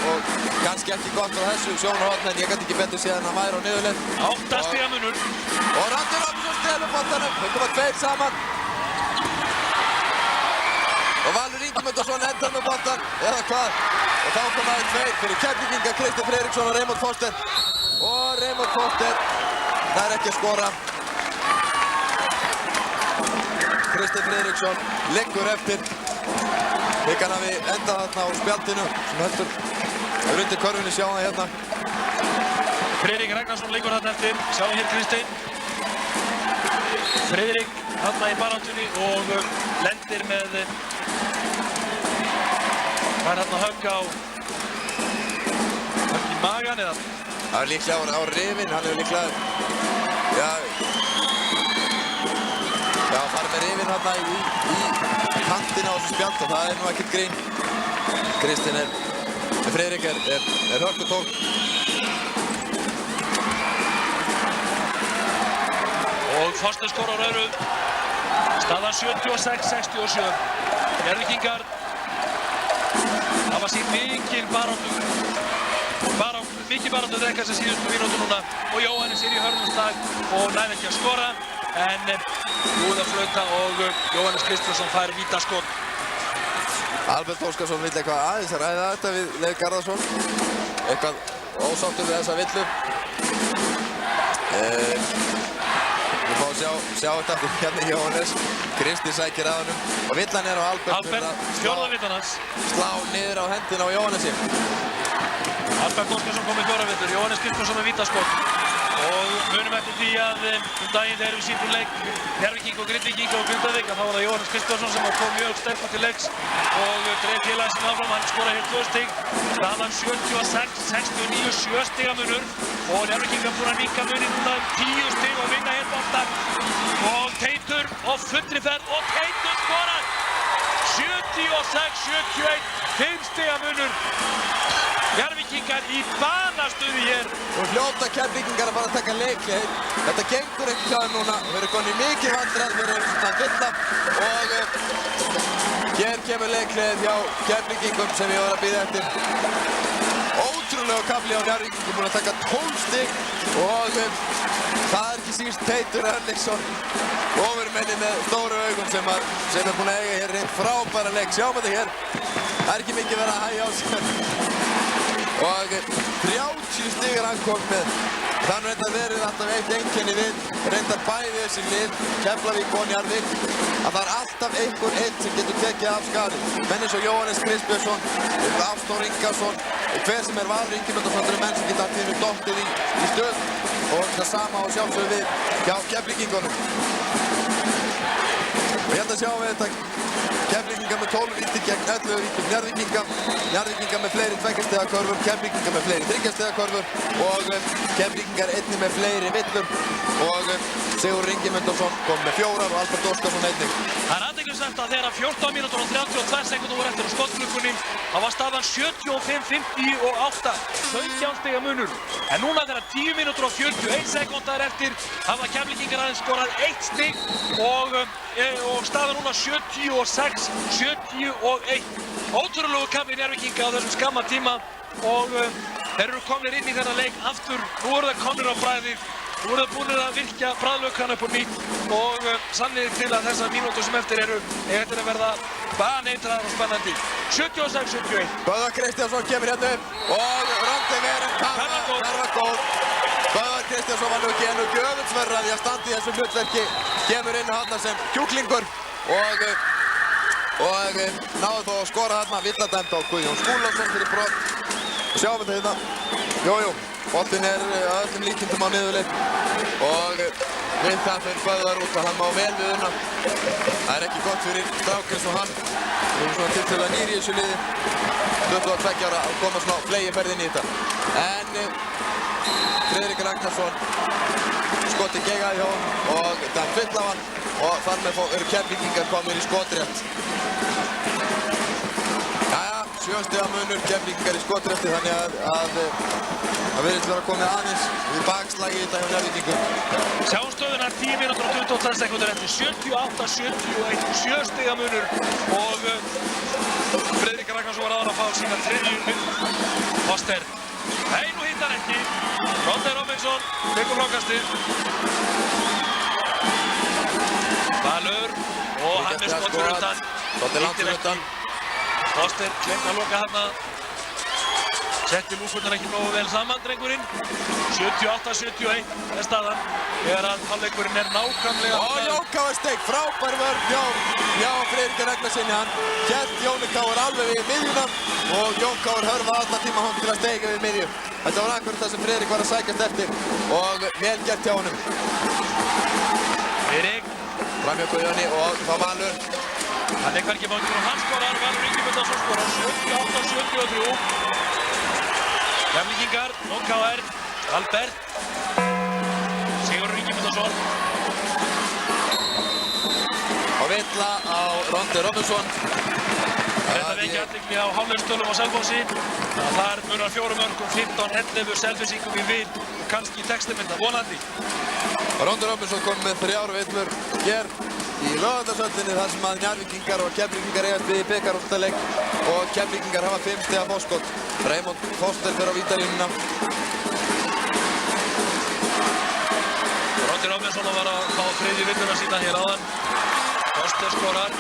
kannski ekki gott á þessu sjónarhorni en ég gæti ekki betur séð en að væri á niðurleið. 8 stiga munur. Og Roddi Robinson stelur boltanum, þau koma tveir saman. Og Valur Ingimundarson endar með boltan, eða hvað? Og þá koma þeir tveir fyrir Keflvíkinga, Kristinn Friðriksson og Raymond Foster. Og Raymond Foster, það er ekki að skora. Kristinn Friðriksson liggur eftir. Hygg hann hafi endað þarna á spjaldinu sem heldur undir körfunni, sjáum það hérna. Friðrik Ragnarsson liggur þarna eftir, sjáum hér Kristinn. Friðrik þarna í baráttunni og lendir með hvað er þarna högg í magan eða? Það er líklega á rifinn, hann hefur líklega farið með rifinn þarna í kantina á þessu spjald og það er nú ekkert grín. Kristinn Friðrik er hörkutól. Og Foster skorar öðru. Staðan 76-67. Njarðvíkingar hafa sýnt mikil baráttu drekka þessar síðustu mínútur núna og Jóhannes er í hörðumslag og næði ekki að skora en búið að flauta og Jóhannes Kristjánsson fær vítaskot. Albert Óskarsson vill eitthvað aðeins að ræða þetta við Leif Garðarsson. Eitthvað ósáttur við þessa villu. Við fáum að sjá þetta aftur hérna í Jóhannes. Kristinn sækir að honum og villan er á Albert fyrir að fjórða villan hans. Slá niður á hendina á Jóhannesi. Albert Óskarsson kom með 4 villur, Jóhannes Kristjánsson með vítaskot. Og munum eftir því að daginn þegar við sýndum leik Njarðvíkinga og Grindvíkinga og Grindavík að þá var það Jóhannes Kristjánsson sem kom mjög sterkur til leiks og dreif félagið sinn áfram. Hann skoraði hér 2 stig. Staðan 76-69, 7 stiga munur og Njarðvíkinga búin að minnka muninn núna 10 stig og vinna hér boltann. Og Teitur á fullri ferð og Teitur skorar! 76-71, 5 stiga munur. Njarðvíkingar í banastuði hér. Og hljóta Keflvíkingar að fara að taka leikleið. Þetta gengur ekki hjá þeim núna. Þeir eru konið mikið vandræð fyrir þann villa. Og hér kemur leikleið hjá Keflvíkingum sem ég var að bíða eftir. Ótrúlega kafli á Njarðvíkingum, búin að taka 12 stig. Og það er ekki síst Teitur Örlygsson, ofurmenni með stóru augum sem er búin að eiga hér einn frábæra leik. Sjáum þetta hér. Það er ekki mikið verið að hægja á sér. og 30 stig hann kom með. Það reyndar verið alltaf eitt einkenni við reyndar bæði þessi lið, Keflavík og Njarðvík, að það alltaf einhver einn sem getur tekið af skarið. Menn eins og Jóhannes Kristbjörnsson, Ástþór Ingason, hver sem valur Ingimundarson, það eru menn sem geta allir dottið í stöð og það sama á sjálfsögðu við hjá Keflvíkingunum. Og hérna sjáum við þetta Keflvíkingar með 12 víti gegn 11 vítum Njarðvíkingar með fleiri 2 stiga körfur, Keflvíkingar með fleiri 3 stiga körfur og Keflvíkingar einnig með fleiri villur og Sigurður Ingimundarson kom með 4 og Albert Óskarsson einnig. Það er athyglisvert að þegar 14 mínútur og 32 sekúndur voru eftir á skottklukkunni, þá var staðan 75-58, 17 stiga munur. En núna þegar 10 mínútur og 41 sekúndar eftir hafa Keflvíkingar aðeins skorað 1 stig og staðan núna 76-71. Ótrúlegu kafli Njarðvíkinga á þessum skamma tíma og þeir eru komnir inn í þennan leik aftur. Nú eru þeir komnir á bragðið. Nú eru þeir búinir að virkja bragðlaukann upp á nýtt og sannið til að þessar mínútur sem eftir eru að verða baneitraðar og spennandi. 76-71. Böðvar Kristjánsson kemur hérna upp og Randi Verinn karfa góð. Böðvar Kristjánsson var nú ekki enn og göfundsverður að því að standa í þessu hlutverki. Kemur inn þarna sem kjúklingur og náðu þó að skora þarna villadæmt á Guðjón Skúlason fyrir brot. Sjáum við þetta hérna. Boltinn er að öllum líkindum á niðurleið og við það fyrir Böðvar út að hann má vel við unna. Það er ekki gott fyrir strák eins og hann. Við erum svona tiltölulega nýr í þessu liði. 22 ára að koma svona flegiferð inn í þetta. En Friðrik Ragnarsson skoti geggaði hjá hann og Dan fyll á hann og þar með eru Keflvíkingar komnir í skotrétt. Jæja, 7 stiga munur, Keflvíkingar í skotrétti þannig að það virðist vera komið aðeins við bakslagi í þetta hjá Njarðvíkingum. Sjáum stöðuna 10 mínútur og 22 sekúndur eftir 78-71, 7 stiga munur og Friðrik Ragnarsson var aðra að fá sína 3. Foster. Nei, nú hitt hann ekki. Ronny Robinson tekur lokastið. Valur og hann er skott fyrir utan. Skotið langt fyrir utan. Foster glemt að loka þarna. Setti lúkurnar ekki nógu vel saman, drengurinn. 78-71 er staðan. Þegar að hálfleikurinn er nákvæmlega... Og Jón Káur Steig, frábær vörn hjá Friðriki Ragnarssoni. Hann hélt Jóni Káur alveg við miðjuna og Jón Káur hörfaði allan tíma honum til að steiga við miðju. Þetta var akkurat það sem Friðrik var að sækjast eftir og vel gert hjá honum. Friðrik. Fram hjá Guðjóni og þá Valur. Hann er hvergi bánkir og hann skorar. Valur Ingimundarson skorar 78-73. Keflvíkingar, Jón Káur, Albert, Sigurður Ingimundarson. Og villa á Ronny Robinson. Þetta vekja athygli á hálfleikstölum á Selfossi. Þar munar 4 mörkum, 15-11 Selfissingum í vil og kannski í textamynda, vonandi. Ronny Robinson kom með 3 villur hér í Laugardalshöllinni þar sem að Njarðvíkingar og Keflvíkingar eigast við í bikarúrslitaleik og Keflvíkingar hafa 5 stiga fórskot. Raymond Foster fer á vítalínuna. Ronny Robinson var að fá 3. villuna sína hér áðan. Foster skorar.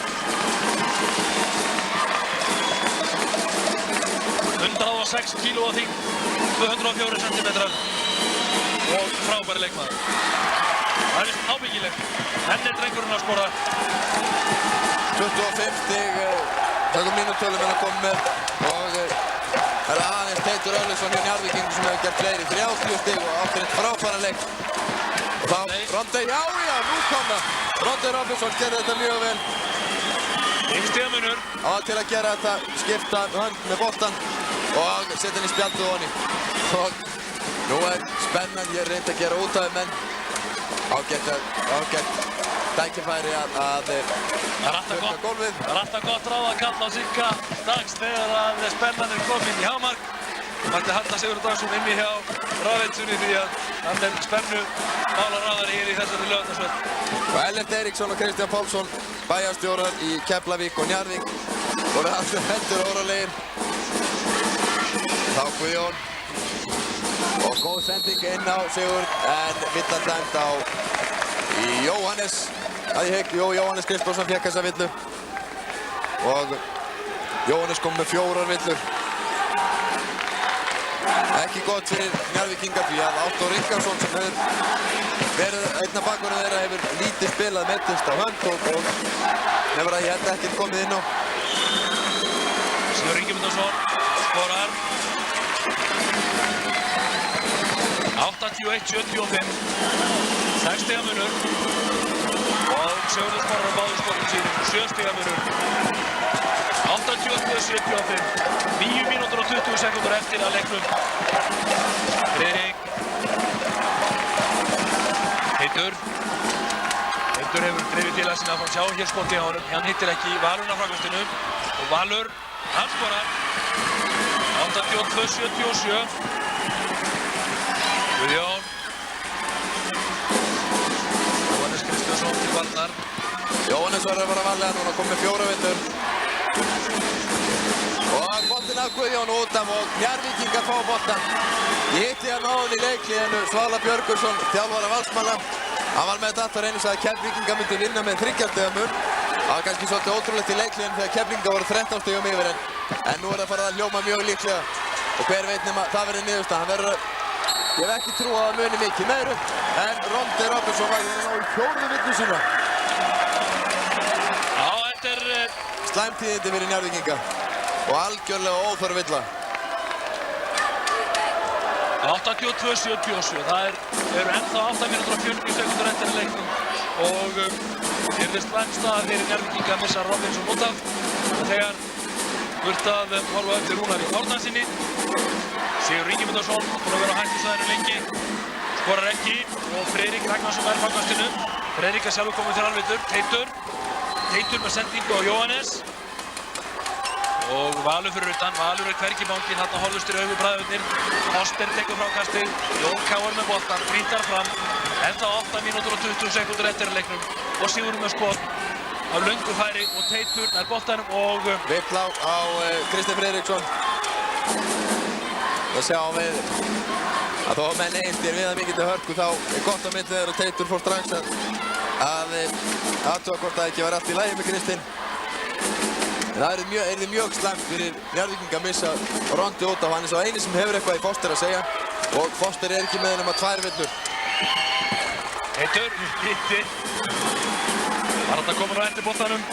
106 kíló á þyngd, 204 centimetrar og frábæri leikmaður. Það er vist ábyggilegt. Henn er drengurinn að skora. 25 stig, tökum mínúttölum en að koma með og það er aðeins Teitur Örlygsson hjá Njarðvíkingum sem hefur gert fleiri 30 stig og áttir eitt frábæran leik. Og þá Ronny, já, nú kom það. Ronny Robinson gerði þetta mjög vel. 5 stiga munur. Á til að gera þetta, skipta hönd með boltan og setja hann í spjaldu honni. Og nú er spennandi, ég reyndi að gera út af þeim en ágætt tækifæri að Það er alltaf gott ráð að kalla á Sigga Dags þegar að spennan er komin í hámark. Mætti Halla Sigurður Dagsson inni hjá Rafeinsunni því að hann er spennu málaráðari hér í þessari Laugardalshöll. Og Ellert Eiríksson og Kristján Pálsson, bæjarstjórar í Keflavík og Njarðvík, voru allir heldur órólegir. Þá Guðjón og góð sending inn á Sigurð en villa dæmt á Jóhannes. Jóhannes Kristbjörnsson fékk þessa villu og Jóhannes kom með 4 villur. Ekki gott fyrir Njarðvíkinga því að Átþór Ingarsson sem hefur verið einn af bakverðum þeirra hefur lítið spilað meiddist á hönd og hefur að ég held ekkert komið inn á. Sigurður Ingimundarson skorar 81-75, 6 stiga munur og Sigurður skorar á báðum skotum sínum, 7 stiga munur. 82-75, 9 mínútur og 20 sekúndur eftir að leiknum. Friðrik Teitur hefur drifið til að sinna að sjá hér skoti á honum, hann hittir ekki Valurinn á frákastinu og Valur, hann skorar 82-77. Guðjón Jóhannes Kristjánsson til varnar. Jóhannes verður að fara varlega núna, komið 4 villur. Og boltinn af Guðjón út af og Njarðvíkingar fá boltann. Ég hitti hann áðan í leikliðinu, Svala Björgursson, þjálfara Valsmanna. Hann var með þetta aftur einu að Keflvíkingar myndi vinna með 3 stiga mun. Það var kannski svolítið ótrúlegt í leikliðinu þegar Keflvíkingar voru 13 stigum yfir en nú er það farið að hljóma mjög líklega. Og hver veit nema það verður niðurstaðan. Ég hef ekki trú á að muni mikið meiru en Rondi Robertson var hérna á 4. villu sína. Já, þetta er Slæmtíðindi fyrir Njarðvíkinga og algjörlega óþörf villa. 82-77, það eru ennþá 8 mínútur og 40 sekúndur eftir að leiknum og virðist slæm staða fyrir Njarðvíkinga að missa Robinson út af og þegar burt að horfa eftir Rúnari Árnarsinni. Sigurður Ingimundarson búinn að vera á hættusvæðinu lengi, skorar ekki og Friðrik Ragnarsson er fangastinu. Friðrik er sjálfur komið til alvittur, Teitur með sendingu á Jóhannes og Valur fyrir utan, Valur er hvergi banginn, þarna horfðust í augu bræðurnir. Foster tekur frákastið, Jón Káar með boltann, brýtar fram, ennþá 8 mínútur og 20 sekúndur eftir að leiknum og Sigurður með skot af löngu færi og Teitur nær boltanum og Vill á Kristinn Friðriksson. Það sjáum við að þó að menn eintir við að mikilli hörku þá er gott að myndi þeirra og Teitur fór strax að aðtúa hvort það ekki var allt í lagi með Kristinn. En það er mjög slæmt fyrir Njarðvíkinga að missa Rondi út af. Hann er sá eini sem hefur eitthvað í Foster að segja og Foster er ekki með nema 2 villur. Teitur, hitti. Var hann að koma á eftir boltanum.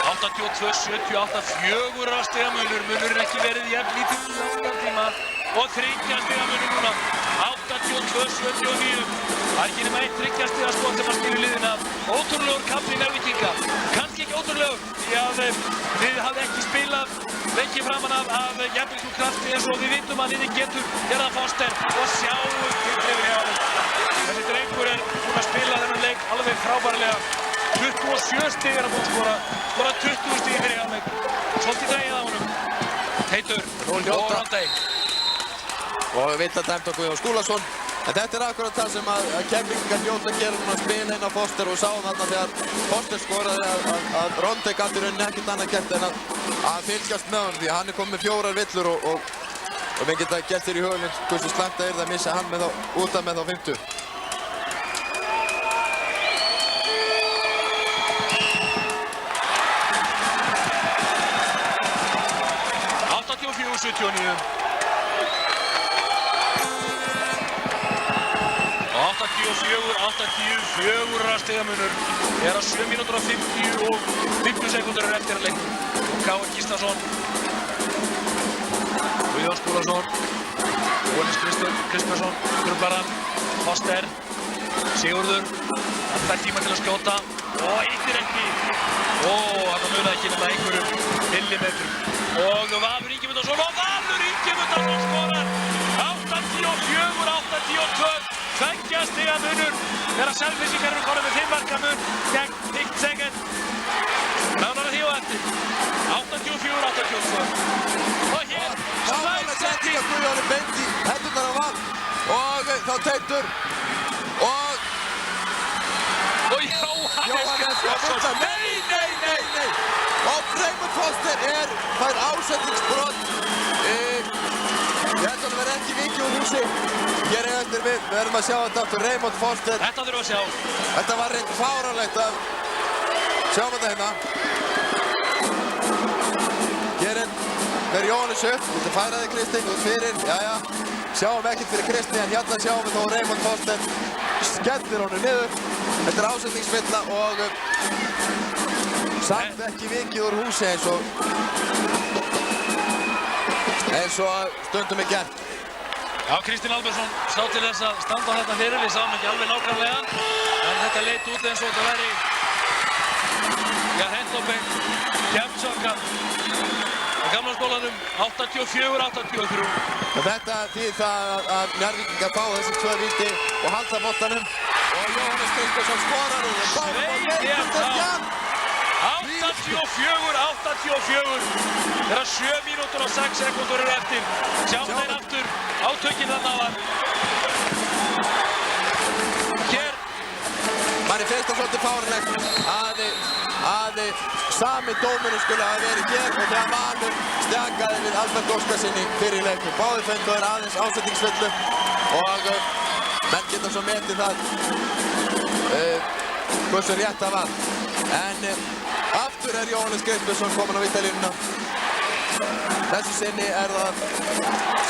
82-78, 4 stiga munur. Munurinn ekki verið jafn lítið í langan tíma og 3 stiga munur núna. 82-79. Það er ekki nema 1 3 stiga skot sem að skilja liðin af. Ótrúlegur kafli Njarðvíkinga. Kannski ekki ótrúlegur því að þið hafði ekki spilað lengi framan af jafnvíkum krafti eins og við vitum að liðið getur gerða Foster og sjáum yfir hjá hann. Þessi drengur er búinn að spila þennan leik alveg frábærlega. 27 stig er að búinn skora 20 stig fyrir hjá hann. Svolítið dregið á honum. Teitur og Rondi. Og vill að dæmta Guðjón Skúlason. En þetta er akkurat það sem að Keflvíkingar hljóta að gera núna að spila inn á Foster og sáum þarna þegar Foster skoraði að Rondi gat í rauninni ekkert annað gert en að fylgjast með honum því að hann er komið með 4 villur og við geta gert þér í hugalinn hversu slæmt það er að missa hann út af með þá 50. Fjögurra stigamunur er að 7 mínútur og 50 sekúndur eftir að leiknum. Káar Gíslason, Guðjón Skúlason, Jóhannes Kristjánsson, truflar Foster, Sigurður, hann fær tíma til að skjóta og hittir ekki. Hann munaði ekki nema einhverjum millimetrum. Og Valur Ingimundarson og Valur Ingimundarson skorar 84-82. 2 stiga munur þegar Selfyssingar eru komnir með 5 marka mun gegn Pictseggen. Nánar að því og eftir. 84-82. Og hér slæm setting. Guðjón er beint í hendurnar á Val og þá Teitur og Jóhannes Kristjánsson. Nei! Og Raymond Foster fær ásetningsbrot. Ég held að hann verði ekki vikið úr húsi. Hér eftir við verðum að sjá þetta aftur, Raymond Foster. Þetta þurfum að sjá. Þetta var reynd fáránlegt að sjáum þetta hérna. Hér fer Jóhannes upp, viltu færa þig Kristinn út fyrir, jæja. Sjáum ekkert fyrir Kristni en hérna sjáum við þó Raymond Foster skellir honum niður. Þetta er ásetningsvilla og samt ekki vikið úr húsi eins og stundum er gert. Já, Kristinn Albertsson sá til þess að standa þarna fyrir, við sáum ekki alveg nákvæmlega en þetta leit út eins og þetta væri hendópeng kemsokka á gamla skólanum 84-83. Þetta þýðir það að Njarðvíkingar fá þessi 2 víti og halda boltanum og Jóhannes Kristjánsson skorar og það báðum og leikur þetta 84-84 þegar 7 mínútur og 6 sekúndur eru eftir. Sjáum þeir aftur átökin þarna var. Hér manni finnst það svolítið fáránlegt að sami dómurinn skulle hafa verið hér og þegar Valur stjakaði við Albert Óskarsinni fyrir í leiknum. Báðir fengu þeir aðeins ásetningsvillu og menn geta svo metið það hversu rétt það var. En aftur er Jóhannes Kristjánsson kominn á vítalínuna. Þessu sinni er það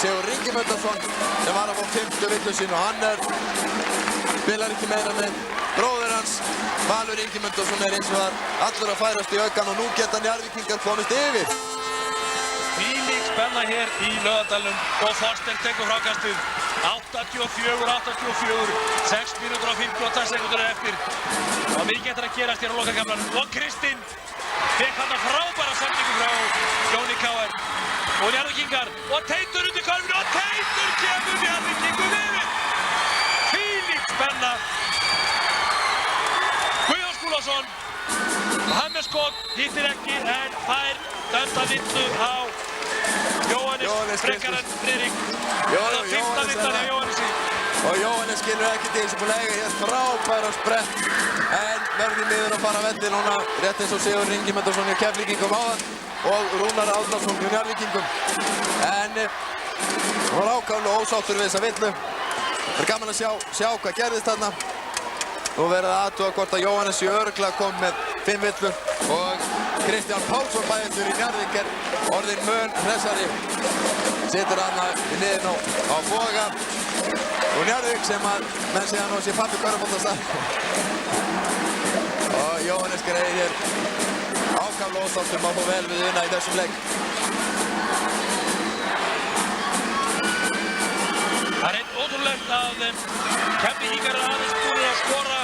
Sigurður Ingimundarson sem var að fá 5. villu sín og hann spilar ekki meira með bróður hans. Valur Ingimundarson er eins og það allur að færast í aukan og nú geta Njarðvíkingar komist yfir. Þvílík spenna hér í Laugardalnum og Foster tekur frákastið. 84-84, 6 mínútur og 58 sekúndur eftir. Og mikið eftir að gerast hér á lokakamlanum. Og Kristinn fekk hann að frábæra sendingu frá Jóni K.R. Og Njarðvíkingar og Teitur undir körfinu og Teitur kemur Njarðvíkingum yfir. Þvílík spenna. Guðjón Skúlason og hann með skot, hittir ekki en fær dæmda villu á Jóhannes frekar en Friðrik. Það er 15 villan hjá Jóhannesi. Og Jóhannes skilur ekkert í þessu búin að eiga hér frábæra sprett en verður miður að fara að velli núna rétt eins og Sigurður Ingimundarson hjá Keflvíkingum áðan og Rúnar Árnason hjá Njarðvíkingum. En hann var ákaflega ósáttur við þessa villu. Það er gaman að sjá hvað gerðist þarna. Nú verður það aðtúa hvort að Jóhannes sé örugglega kom með 5 villur og Kristján Pálsson bæjarstjóri í Njarðvík er orðinn mun hressari. Situr hann í niðin á Boga og Njarðvík sem að menn segja nú sé pabbi körfuboltastað. Og Jóhannes greiðir hér ákaflega ósáttur má fá vel við unna í þessum leik. Það er eitt ótrúlegt að Keflvíkingar eru aðeins búin að skora.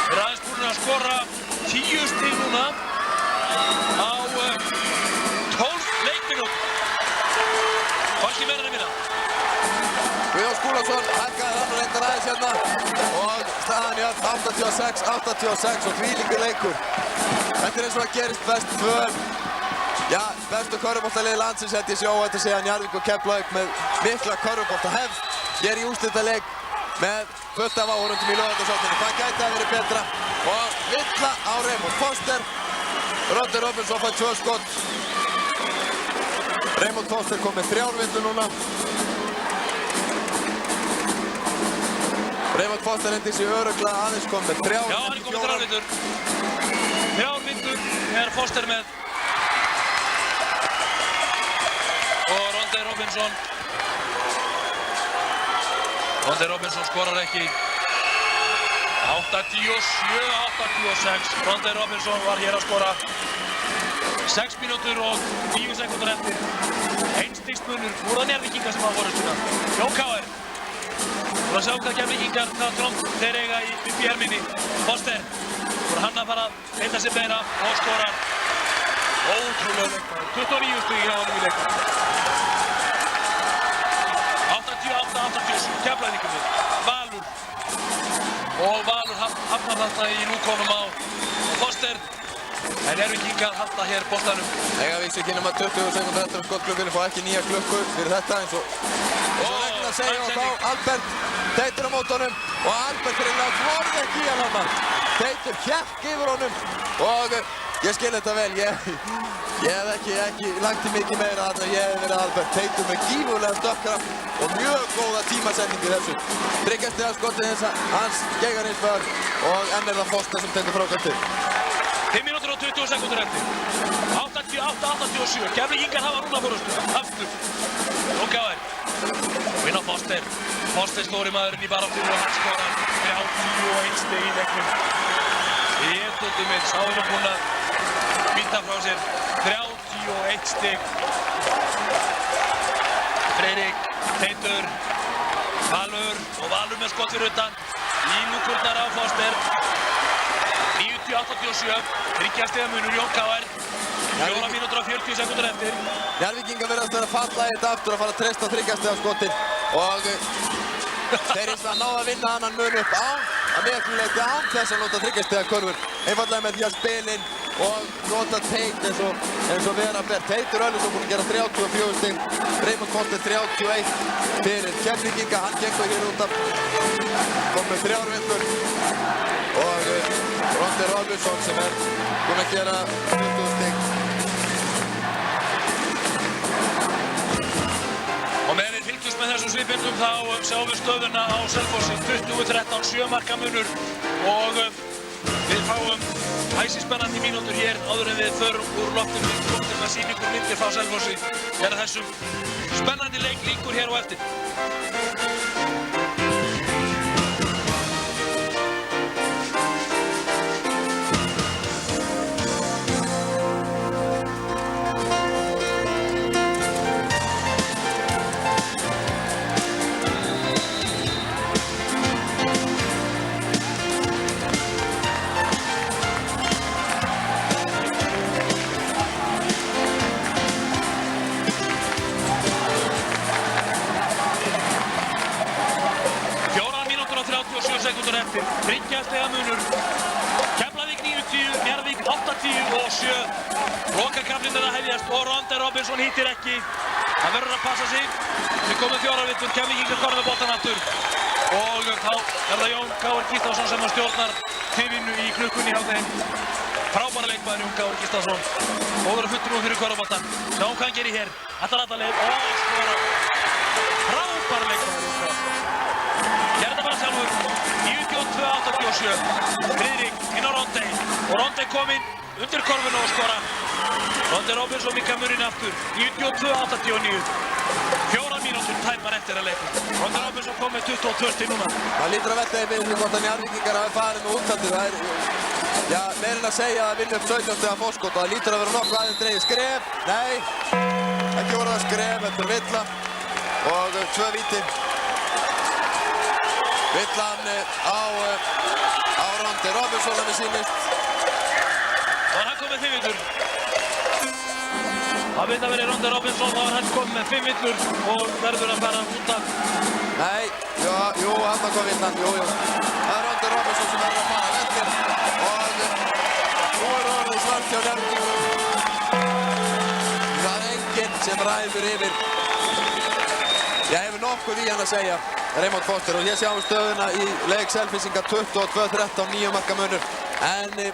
Þeir eru aðeins búin að skora 10 stig núna á 12 leikmínútum. Hvorki meira en minna. Guðjón Skúlason hækkaði hann og reyndar aðeins hérna og staðan í 86-86 og þvílíkur leikur. Þetta er eins og að gerist best för. Já, bestu körfuboltalið landsins held ég sé óhætt að segja Njarðvík og Keflavík með mikla körfuboltahefð. Hér í úrslitaleik með fullt af áhorfendum í Laugardalshöllinni. Það gæti að verið betra og villa á Raymond Foster. Rodney Robinson fær 2 skot. Raymond Foster kom með 3 villur núna. Raymond Foster hendi sig örugglega aðeins kom með 3. Já, hann er komið 3 villur. 3 villur er Foster með. Og Rodney Robinson skorar ekki. 87-86. Rodney Robinson var hér að skora. 6 mínútur og 10 sekúndur eftir. 1 stigs munur úr að Njarðvíkingar sem hafa forystuna. Jón K.R. Þú að sjá hvað Keflvíkingar þeir eiga upp í helminni. Foster. Þú hann að fara að heita sig meira og skorar. Ótrúlega leikmaður. 29 stig hjá honum í leiknum. 88-87 Keflavíkur. Valur. Og Valur hafnar þarna í núkonum á Foster. En Njarðvíkingar halda hér boltanum. Eiga vísu ekki nema 20 sekúndur eftir skotklukkunni, fá ekki nýja klukku fyrir þetta eins og regla segja og þá Albert Teitur á mótunum og Albert reynilega þorði ekki í hann þarna. Teitur hékk yfir honum og ég skil þetta vel. Ég hef ekki lagt í mikið meira þarna. Ég hef verið Albert Teitur með gífurlega stökkkraft og mjög góða tímasetningu í þessu. Tryggjastiða skotið hans geigar hins vegar og enn er það Foster sem tekur frákastið. 5 mínútur og 20 sekúndur eftir. 88-87 87. Keflvíkingar hafa núna forystu. Aftur. Jón Káir. Og inn á Foster. Foster stóri maðurinn í baráttunni og hann skorar 31 stig í leiknum. Étúti minn, sá hann búinn að býta frá sér 31 stig. Friðrik, Teitur, Valur og Valur með skott fyrir utan. Í lúkurnar á Foster. 90-87, 30 stiga munur Jón Káir. 4 mínútur og 40 sekúndur eftir. Njarðvíkingar virðast vera að falla í þetta aftur að fara að treysta á 30 stiga skotin og þeir eins og ná að vinna annan mun upp að miklu leyti án þess að nota 30 stiga körfur. Einfallega með því að spila inn og nota Teit eins og vera ber. Teitur Örlygsson búinn að gera 34 stig. Raymond Foster 31 fyrir Keflvíkinga. Hann gengur hér út af kom með 3 villur og Rondir Rolfsson sem búinn að gera 20 stig. Og meðan við fylgjumst með þessum svipindum þá sjáum við stöðuna á Selfossi 20-13, 7 marka munur og við fáum æsispennandi mínútur hér áður en við förum úr loftinu með sýningur myndir frá Selfossi þegar þessum spennandi leik lýkur hér á eftir. Sekúndur eftir, 30 stiga munur. Keflavík 90, Njarðvík 80 og 7. Lokakaflinn er að hefjast og Rondir Robinson hittir ekki. Það verður að passa sig. Við komum 4 vittur, Keflvíkingar korða með boltan aftur. Og þá það Jón Káir Gíslason sem stjórnar tifinu í klukkunni hjá þeim. Frábæra leikmaður Jón Káir Gíslason. Góður að futtur nú fyrir korðaboltan. Sjáum hvað hann gerir hér. Allar leið og skora. Frábæra leikmaður Jón Káir. Gerði þetta bara sjálfur. 92-87. Friðrik inn á Rondey og Rondey kominn undir korfuna og skora. Rondir Robinson mikka muninn aftur. 92-89. 4 mínútur tæmar eftir að leika. Rondir Robinson kom með 22 stig núna. Það lítur að velta í fyrir hvort að Njarðvíkingar hafi farið með úttaldi. Það er meirinn að segja að vinna upp 17 stiga fórskot og það lítur að vera nokkuð aðeins dregið skref. Nei, ekki voru það skref, þetta er villa og 2 víti. Villan á Rondir Robinson að við sýnist. Og hann kom með 5 villur. Það veit að verið Rondir Robinson, þá var hann komið með 5 villur og verður að fara út af. Nei, jú, hann kom villan, jú. Það er Rondir Robinson sem verður að fara vellir og nú er orðið svart hjá Njarðvíkingum. Það er enginn sem ræður yfir. Ég hefur nokkuð í hann að segja. Raymond Foster og hér sjáum við stöðuna í leik Selfyssinga 22-13, 9 marka munur. En það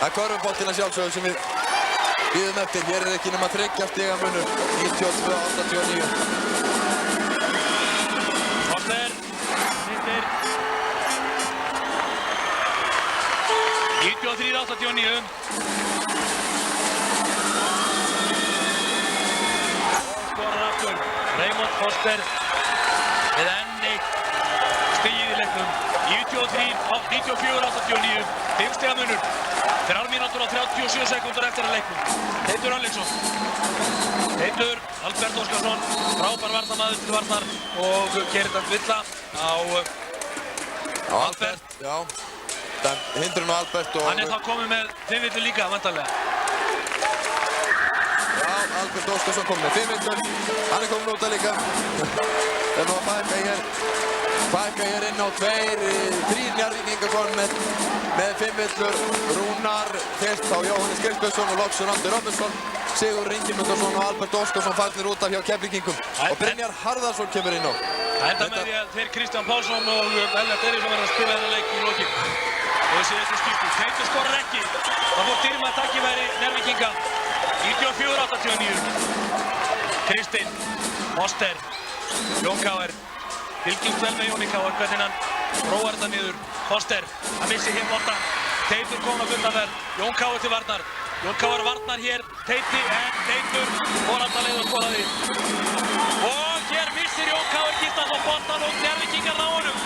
er körfuboltinn að sjálfsögðu sem við bíðum eftir. Hér er ekki nema 30 stiga munur, 92-89. Foster, hittir. 93-89. Skorar aftur. Raymond Foster. Með enn eitt stigið í leiknum. 94-89, 5 stiga munur. 3 mínútur og 37 sekúndur eftir að leiknum. Teitur Örlygsson. Teitur, Albert Óskarsson, frábær varnarmaður til varnar og gerir þetta villa á Albert. Já, hindrun á Albert og... Hann er þá komið með 5 villur líka, vantarlega. Já, Albert Óskarsson kom með 5 villur. Hann er komin út að líka. Það er nú að fækka hér inn á 3 Njarðvíkingar komin með 5 villur. Rúnar fyrst á Jóhannes Gilbjörnsson og loks Rondir Robinson. Sigur Ingimundarsson og Albert Óskarsson fallnir út af hjá Keflvíkingum. Og Brynjar Harðarsson kemur inn á. Það enda með því að þeir Kristján Pálsson og Ellert Eiríksson verða að spila þennan leik í lokin. Og þessi eftir skiptu. Teitur skorar ekki. Það fór dýrmætt tækifæri Njarðvíkinga. 94-89. Kristinn, Foster, Jón Káir. Fylgjumst vel með Jóni Káir, hvernig hann róar þetta niður. Foster, hann missir hér boltan. Teitur komin á fullan verð. Jón Káir til varnar. Jón Káar varnar hér Teiti en Teitur fór alltaf leið og skoraði. Og hér missir Jón Káar Gíslason boltann og Njarðvíkingar ná honum.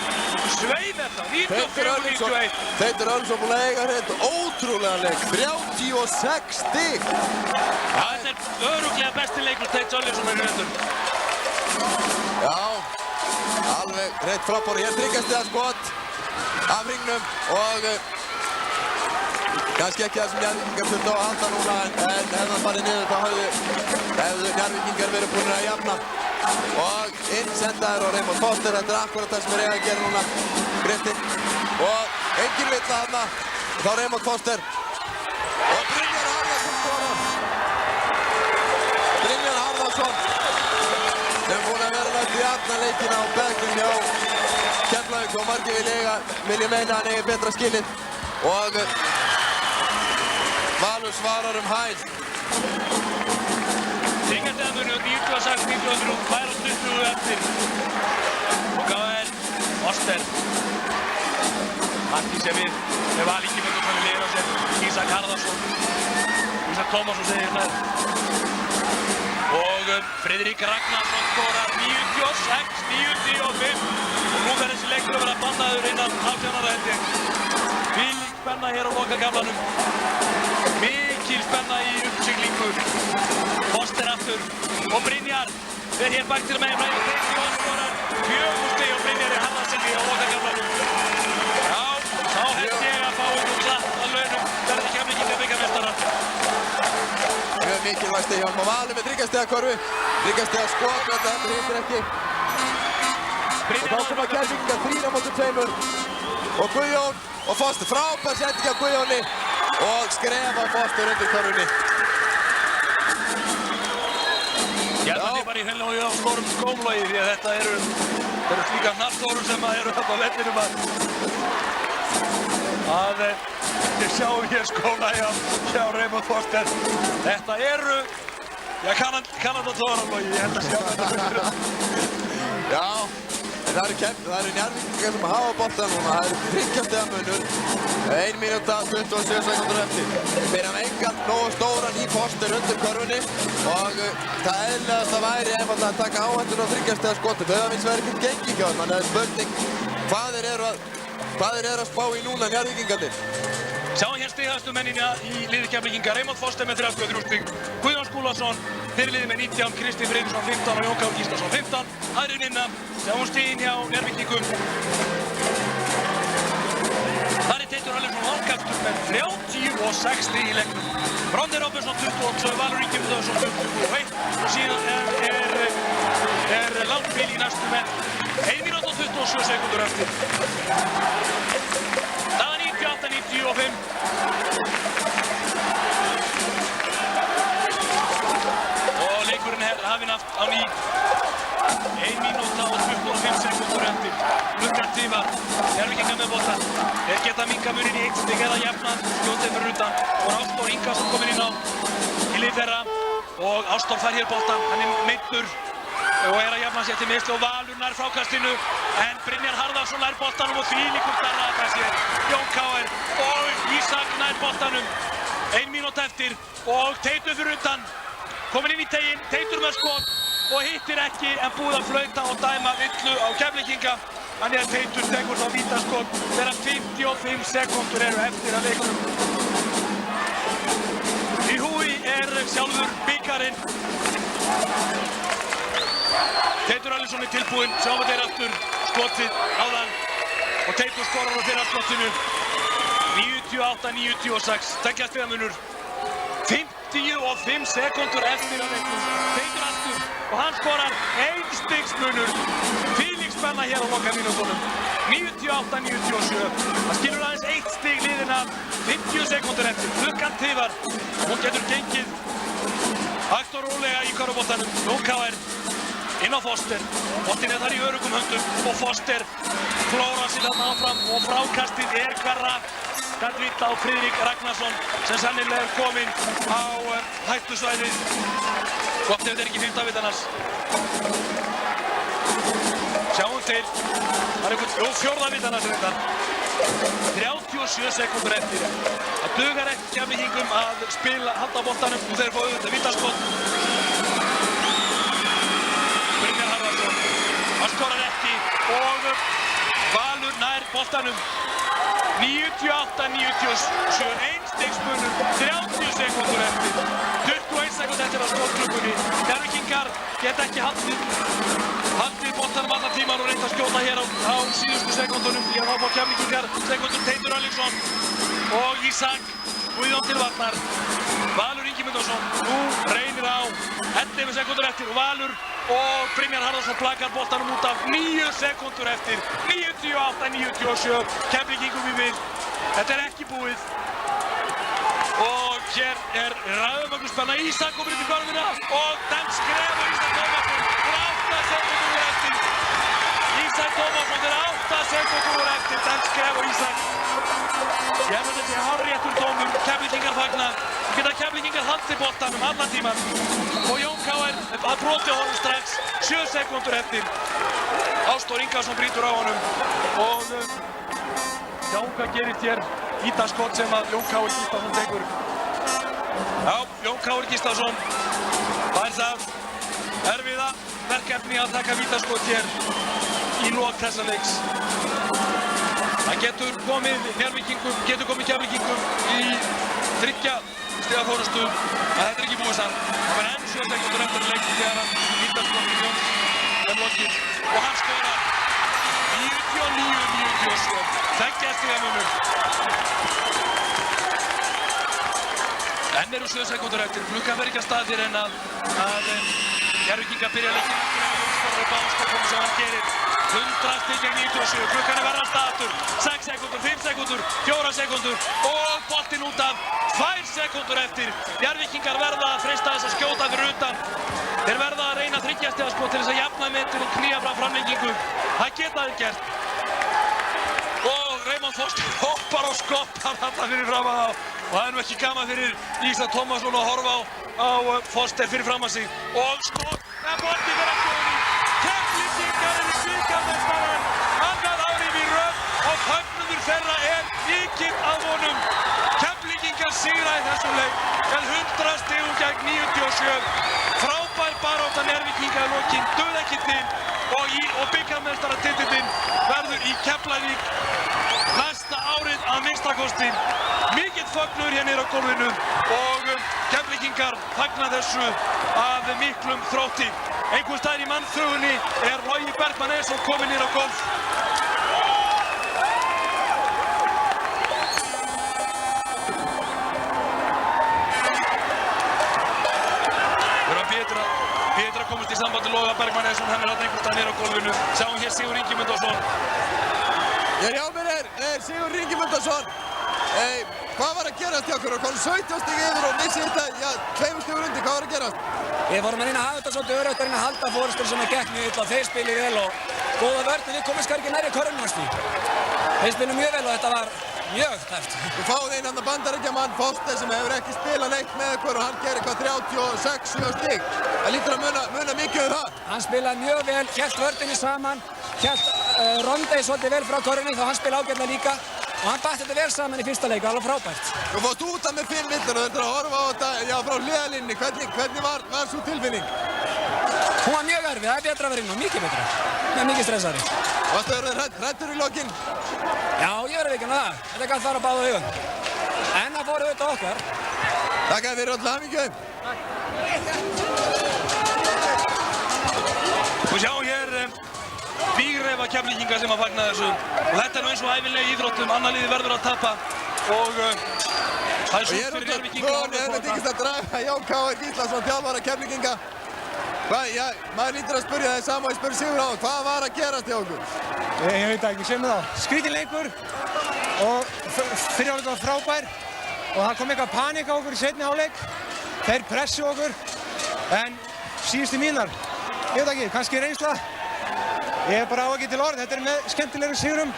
Sveif þetta, 94-91. Teitur Örlygsson búinn að eiga hreint ótrúlega leik, 36 stig. Þetta er örugglega besti leikur Teits Örlygssonar í vetur. Já, alveg hreint frábæri. Hér þriggjastiga skot af hringnum og kannski ekki það sem Njarðvíkingar þurftu á að halda núna en hefði hann farið niður þá hefðu Njarðvíkingar verið búin að jafna. Og inn sendaður á Raymond Foster, þetta er akkurat það sem er eiga að gera núna, Kristinn. Og engin villa þarna, þá Raymond Foster. Og Brynjar Harðarsson skorar. Brynjar Harðarsson sem er búinn að vera næst í allan leikina á bekknum hjá Keflavík og margir vilja meina hann eigi betra skilið. Og Valur svarar hæl. Þriggjastigamunur 96-93, fær á 20 eftir. Og KR Foster. Markið sem við Val Ingimundarson í liðinu á sér. Ísak Harðarsson. Ísak Tómasson segir með. Og Friðrik Ragnarsson skorar 96-95. Og nú verður þessi leikur að vera bannaður innan hálfþjónara held ég. Þvílík spenna hér á lokakaflanum. Mikil spenna í uppsiglingu. Foster aftur og Brynjar fer hér bak til megin og Teiti og skorar 4 stig og Brynjar Harðarssoni á lokakaflanum. Já, þá held ég að fá einhvern klapp að launum verði Keflvíkingar bikarmeistarar. Mjög mikilvægt stig hjá honum og Valur með þriggjastiga korfu. Þriggjastiga skot, þetta hittir ekki. Og þá koma Keflvíkingar 3 á móti 2. Og Guðjón og Foster, frábær sending af Guðjóni og skref á Foster undir korfunni. Ég held að þið bara í hreinlega á stórum skómlogi því að þetta eru slíka hnattstórum sem eru upp á vellinum að við sjáum hér skóla hjá Raymond Foster. Þetta eru, Kanada-tóranlogi, ég held að sjá þetta fyrir. Já, en það eru Njarðvíkingar sem hafa boltann núna, það eru þriggjastigamunur, 1 mínúta 27 sekúndur eftir. Þeir hafa engan nógu stóran í Foster undir korfunni og það eðlilegasta væri einfaldlega að taka áhættuna á þriggjastiga skoti. Þau hafa hins vegar ekkert gengið hjá þeim, þannig að það er spurning hvað þeir eru að spá í núna Njarðvíkingarnir. Sjáum hér stigahæstu mennina í liði Keflvíkinga. Raymond Foster með 33 stig, Guðjón Skúlason fyrirliði með 19, Kristinn Friðriksson 15 og Jón Káar Gíslason 15. Aðrir vinna, sjáum stigin hjá Njarðvíkingum. Þar er Teitur Örlygsson valkastur með 36 stig í leiknum. Broddi Róbertsson 22, Valur Ingimundarson 21 og síðan er langbil í næstu menn. 1 mínúta og 27 sekúndur eftir. Það er 98-95. Og leikurinn er hafinn á ný. 1 mínúta og 25 sekúndur eftir. Klukkan tímar. Njarðvíkingar með boltann. Þeir geta minnka muninn í 1 stig eða jafna. Skjótið fyrir utan. Og Ástór Ingason kominn inn á í lið þeirra. Og Ástór fær hér boltann. Hann er meiddur og er að jafna sér til meiðsli og Valur nær frákastinu. En Brynjar Harðarsson nær boltanum og þvílíkur darraðar sér. Jón Káar og Ísak nær boltanum. 1 mínúta eftir og Teitur fyrir utan. Kominn inn í teginn, Teitur með skot og hittir ekki en búið að flauta og dæma villu á Keflvíkinga. Þannig að Teitur tekur þá vítaskot þegar 55 sekúndur eru eftir að leiknum. Í húi er sjálfur bikarinn. Teitur Örlygsson er tilbúinn, sjáum við þeir aftur skotið áðan og Teitur skorar á þeirra skotinu. 98-96, tveggjastigamunur. 55 sekúndur eftir að leiknum. Teitur aftur og hann skorar 1 stigsmunur. Þvílík spenna hér á lokamínútunum. 98-97. Það skilur aðeins 1 stig liðina 50 sekúndur eftir. Klukkan tifar. Hún getur gengið hægt og rólega í körfuboltanum. Jón Káar inn á Foster. Boltinn er þar í öruggum höndum og Foster klórar sig þarna áfram og frákastið er hverra. Gatvitt á Friðrik Ragnarsson sem sennilega er kominn á hættusvæðið. Gott ef þetta er ekki 5. vitannars. Sjáum til. Það er einhvern 4. vitannars reyndar. 37 sekúndur eftir. Það dugar ekki Keflvíkingum að halda boltanum og þeir fá auðvitað vítaskot. Brynjar Harðarson, hann skorar ekki og Valur nær boltanum. 98-97, einstigsmunur, 30 sekúndur eftir. 21 sekúndur eftir að skotklukkunni. Njarðvíkingar geta ekki haldið boltanum allan tíman og reynt að skjóta hér á síðustu sekúndunum. Því að þá fá Keflvíkingar sekúndum Teitur Örlygsson og Ísak Guðjón til varnar. Valur Ingimundarson, nú reynir á 11 sekúndur eftir og Valur og Brynjar Harðarson plakar boltanum út af 9 sekúndur eftir. 98-97, Keflvíkingum í vil. Þetta er ekki búið. Og hér er ræðumögnu spenna. Ísak komur inn í görðina og dæmt skref og Ísak Tómasson fyrir 8 sekúndur eftir. Ísak Tómasson fyrir 8 sekúndur eftir. Dæmt skref og Ísak. Ég held að þetta sé hárréttur dómur. Keflvíkingar fagna. Geta Keflvíkingar haldið boltanum allan tíman. Og Jón Káir að broti honum strax 7 sekúndur eftir. Ástór Ingarsson brýtur á honum og sjáum hvað gerist hér. Vítaskot sem að Jón Káir Gíslason tekur. Já, Jón Káir Gíslason fær það erfiða verkefni að taka vítaskot hér í lok þessa leiks. Það getur komið Keflvíkingum í 3 stiga fórustu, en þetta er ekki búið samt. Það var enn 7 sekúndur eftir að leikja þegar hann vítaskot í Jóns er lokið og hann skorar 99-97, 2 stiga munur. Enn eru 7 sekúndur eftir, klukkan verður ekki að stað fyrir en að Njarðvíkingar byrja leikinn aftur en Jón skorar og Báskar komur sem hann gerir. 100 stig gegn 97, klukkan er verið að stað aftur. 6 sekúndur, 5 sekúndur, 4 sekúndur og boltinn út af 2 sekúndur eftir. Njarðvíkingar verða að freista þess að skjóta fyrir utan. Þeir verða að reyna 3 stiga skot til þess að jafna metin og knýja fram framlengingu. Það geta þeir gert. Og Reimar Foster hoppar og skoppar þarna fyrir framan þá. Og það er nú ekki gaman fyrir Ísak Tómasson að horfa á Foster fyrir framan sig. Og skot, en boltinn fer ekki ofan í. Keflvíkingar eru bikarmeistarar annað árið í röð og fögnuður þeirra er mikill af honum. Keflvíkingar sigra í þessum leik með 100 stigum gegn 97. Frábær barátta Njarðvíkinga í lokin, duð ekki til og bikarmeistaratitillinn verður í Keflavík næsta árið að minnstakosti. Mikill fögnuður hér niður á gólfinu og Keflvíkingar fagna þessu af miklum þrótti. Einhvers staðar í mannþrögunni er Logi Bergmann Einarsson kominn niður á gólf. Pétur að komast í samband við Loga Bergmann Einarsson, hann er þarna einhvers staðar niður á gólfinu. Sjáum hér Sigurður Ingimundarson. Hjá mér er Sigurður Ingimundarson. Hvað var að gerast hjá okkur? Það kom 17 stig yfir og missi þetta 2 stigur undir. Hvað var að gerast? Við vorum að reyna að hafa þetta svolítið öruggt, að reyna að halda fórustur sem að gekk mjög illa. Þeir spiluðu vel og góða vörn, en við komumst ekki nærri körfunarstík. Þeir spiluðu mjög vel og þetta var mjög tæft. Þú fáið einn bandaríkjamann, Foster, sem hefur ekki spilað neitt með ykkur og hann gerir hvað 36-7 stig. Það lítur að muna mikið um það. Hann spilaði mjög vel, hélt vörninni saman, hélt Rondey svolítið vel frá körfunni þá hann spilaði ágætlega líka og hann bætti þetta vel saman í fyrsta leik, alveg frábært. Þú fórst út af með 5 villur og þetta að horfa á þetta frá hliðalínni. Hvernig var svo tilfinning? Hún var mjög erfið, það er betra að vera inn og mikið betra. Það er mikið stressari. Varstu að vera hræddur í lokin? Já, ég verði ekki að það. Þetta galt þar á báða augum. En það fór auðvitað okkar. Takk fyrir öll hamingju. Og sjáum hér vígreifa Keflvíkinga sem að fagna þessu. Og þetta er nú eins og ævinlega í íþróttum, annað liðið verður að tapa. Og það er svo fyrir Njarðvíkinga að horfa upp á þetta. Ég er ekki að draga Jón Káir Gíslason, þjálfara Keflvíkinga. Maður lítur að spyrja það sama og ég spyr Sigur á, hvað var að gerast hjá okkur? Ég veit ekki, sem það. Skrítinn leikur og fyrir hálfleik var frábær og það kom eitthvað paník á okkur í seinni hálfleik. Þeir pressu okkur en síðustu mínar, ég veit ekki, kannski reynsla. Ég er bara á ekki til orð, þetta er með skemmtilegum sigurum.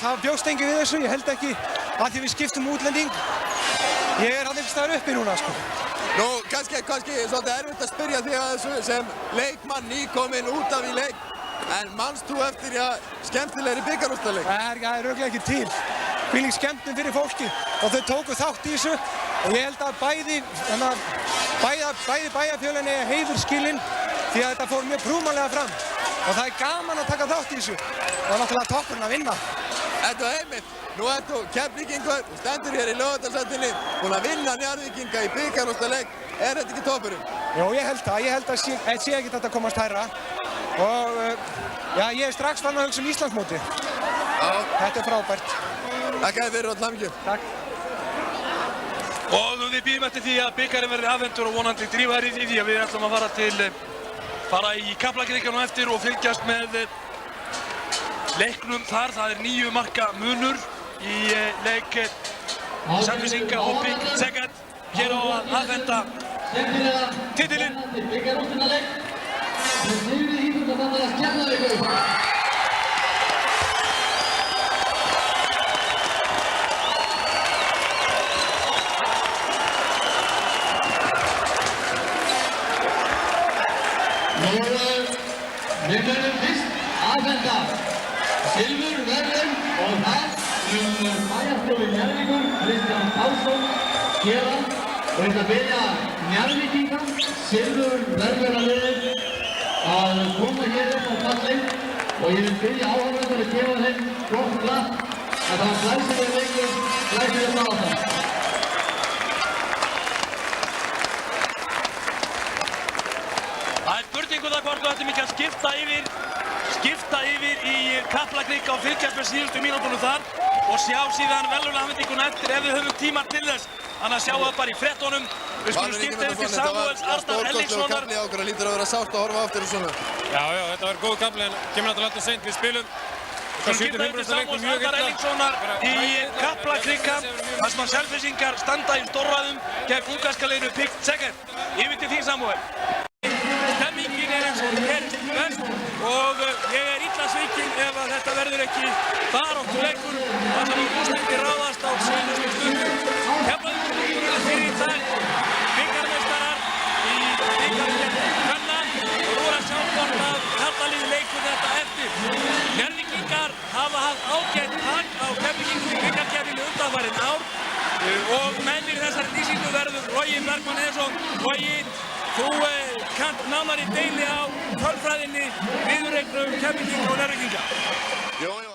Það bjóst engin við þessu, ég held ekki að því við skiptum útlending. Ég er hann einhvers staðar uppi núna, sko. Nú, kannski svolítið erfitt að spyrja þig að þessu sem leikmann nýkominn út af í leik. En manst þú eftir, já, skemmtilegri bikarúrslitaleik? Það er örugglega ekki til. Hvílík skemmtun fyrir fólki og þau tóku þátt í þessu og ég held að bæði bæjarfélögin eiga heiður skilinn því að þetta fór mjög prúmanlega fram og það er gaman að taka þátt í þessu og náttúrulega toppurinn að vinna. Þetta var einmitt. Nú ert þú Keflvíkingur og stendur hér í Laugardalshöllinni búinn að vinna Njarðvíkinga í bikarúrslitaleik. Er þetta ekki toppurinn? Jó, ég held það. Ég held að sé ekki þetta að komast hærra og já, ég er strax farin að hugsa Íslandsmóti. Já. Þetta er frábært. Takk fyrir og hamingju. Takk. Og við býðum eftir því að bikarinn verði afhentur og vonandi drífa í því að við ætlum að fara í Kaplakrikana á eftir og fylgjast með leiknum þar. Það er 9 marka munur í leik Selfyssinga og Big Ceged. Hér á að afhenda titilinn. Við munum fyrst afhenda silfurverðlaun og það bæjarstjóri Njarðvíkur, Kristján Pálsson, héðan og ég ætla að biðja Njarðvíkinga, silfurverðlaunarliðið að koma hér upp á pallinn og ég vil biðja áhorfendur að gefa þeim gott klapp að það var glæsilegur leikur, glæsileg barátta. Hvort við ætlum ekki að skipta yfir í Kaplakrika og fylgjast með síðustu mínútunum þar og sjá síðan verðlaunaafhendinguna eftir ef við höfum tíma til þess. Þannig að sjá það bara í fréttunum. Við skulum skipta yfir til Samúels Arnar Ellingssonar. Kafli á okkur, það lítur að vera sárt að horfa aftur og svona. Já, þetta var góð kafli en kemur náttúrulega alltaf seint. Við spilum. Við skulum skipta yfir til Samúels Arnar Ellingssonar í Kaplakrika þar sem að Selfyssingar standa í stórræðum gegn ungarska liðinu Big Ceged. Yfir til þín Samúel. Stemmingin er eins og gerist best og ég er illa svikinn ef að þetta verður ekki baráttuleikur þar sem úrslitin ráðast á síðustu stundu. Keflavíkur eru fyrir í dag bikarmeistarar í bikarkeppni kvenna og nú er að sjá hvort að karlalið leikur þetta eftir. Njarðvíkingar hafa haft ágætt tak á Keflvíkingum í bikarkeppninu undanfarin ár og mennir þessari lýsingu verður Logi Bergmann Einarsson. Logi, þú kannt nánari deili á tölfræðinni, viðuregnum Keflvíkinga og Njarðvíkinga.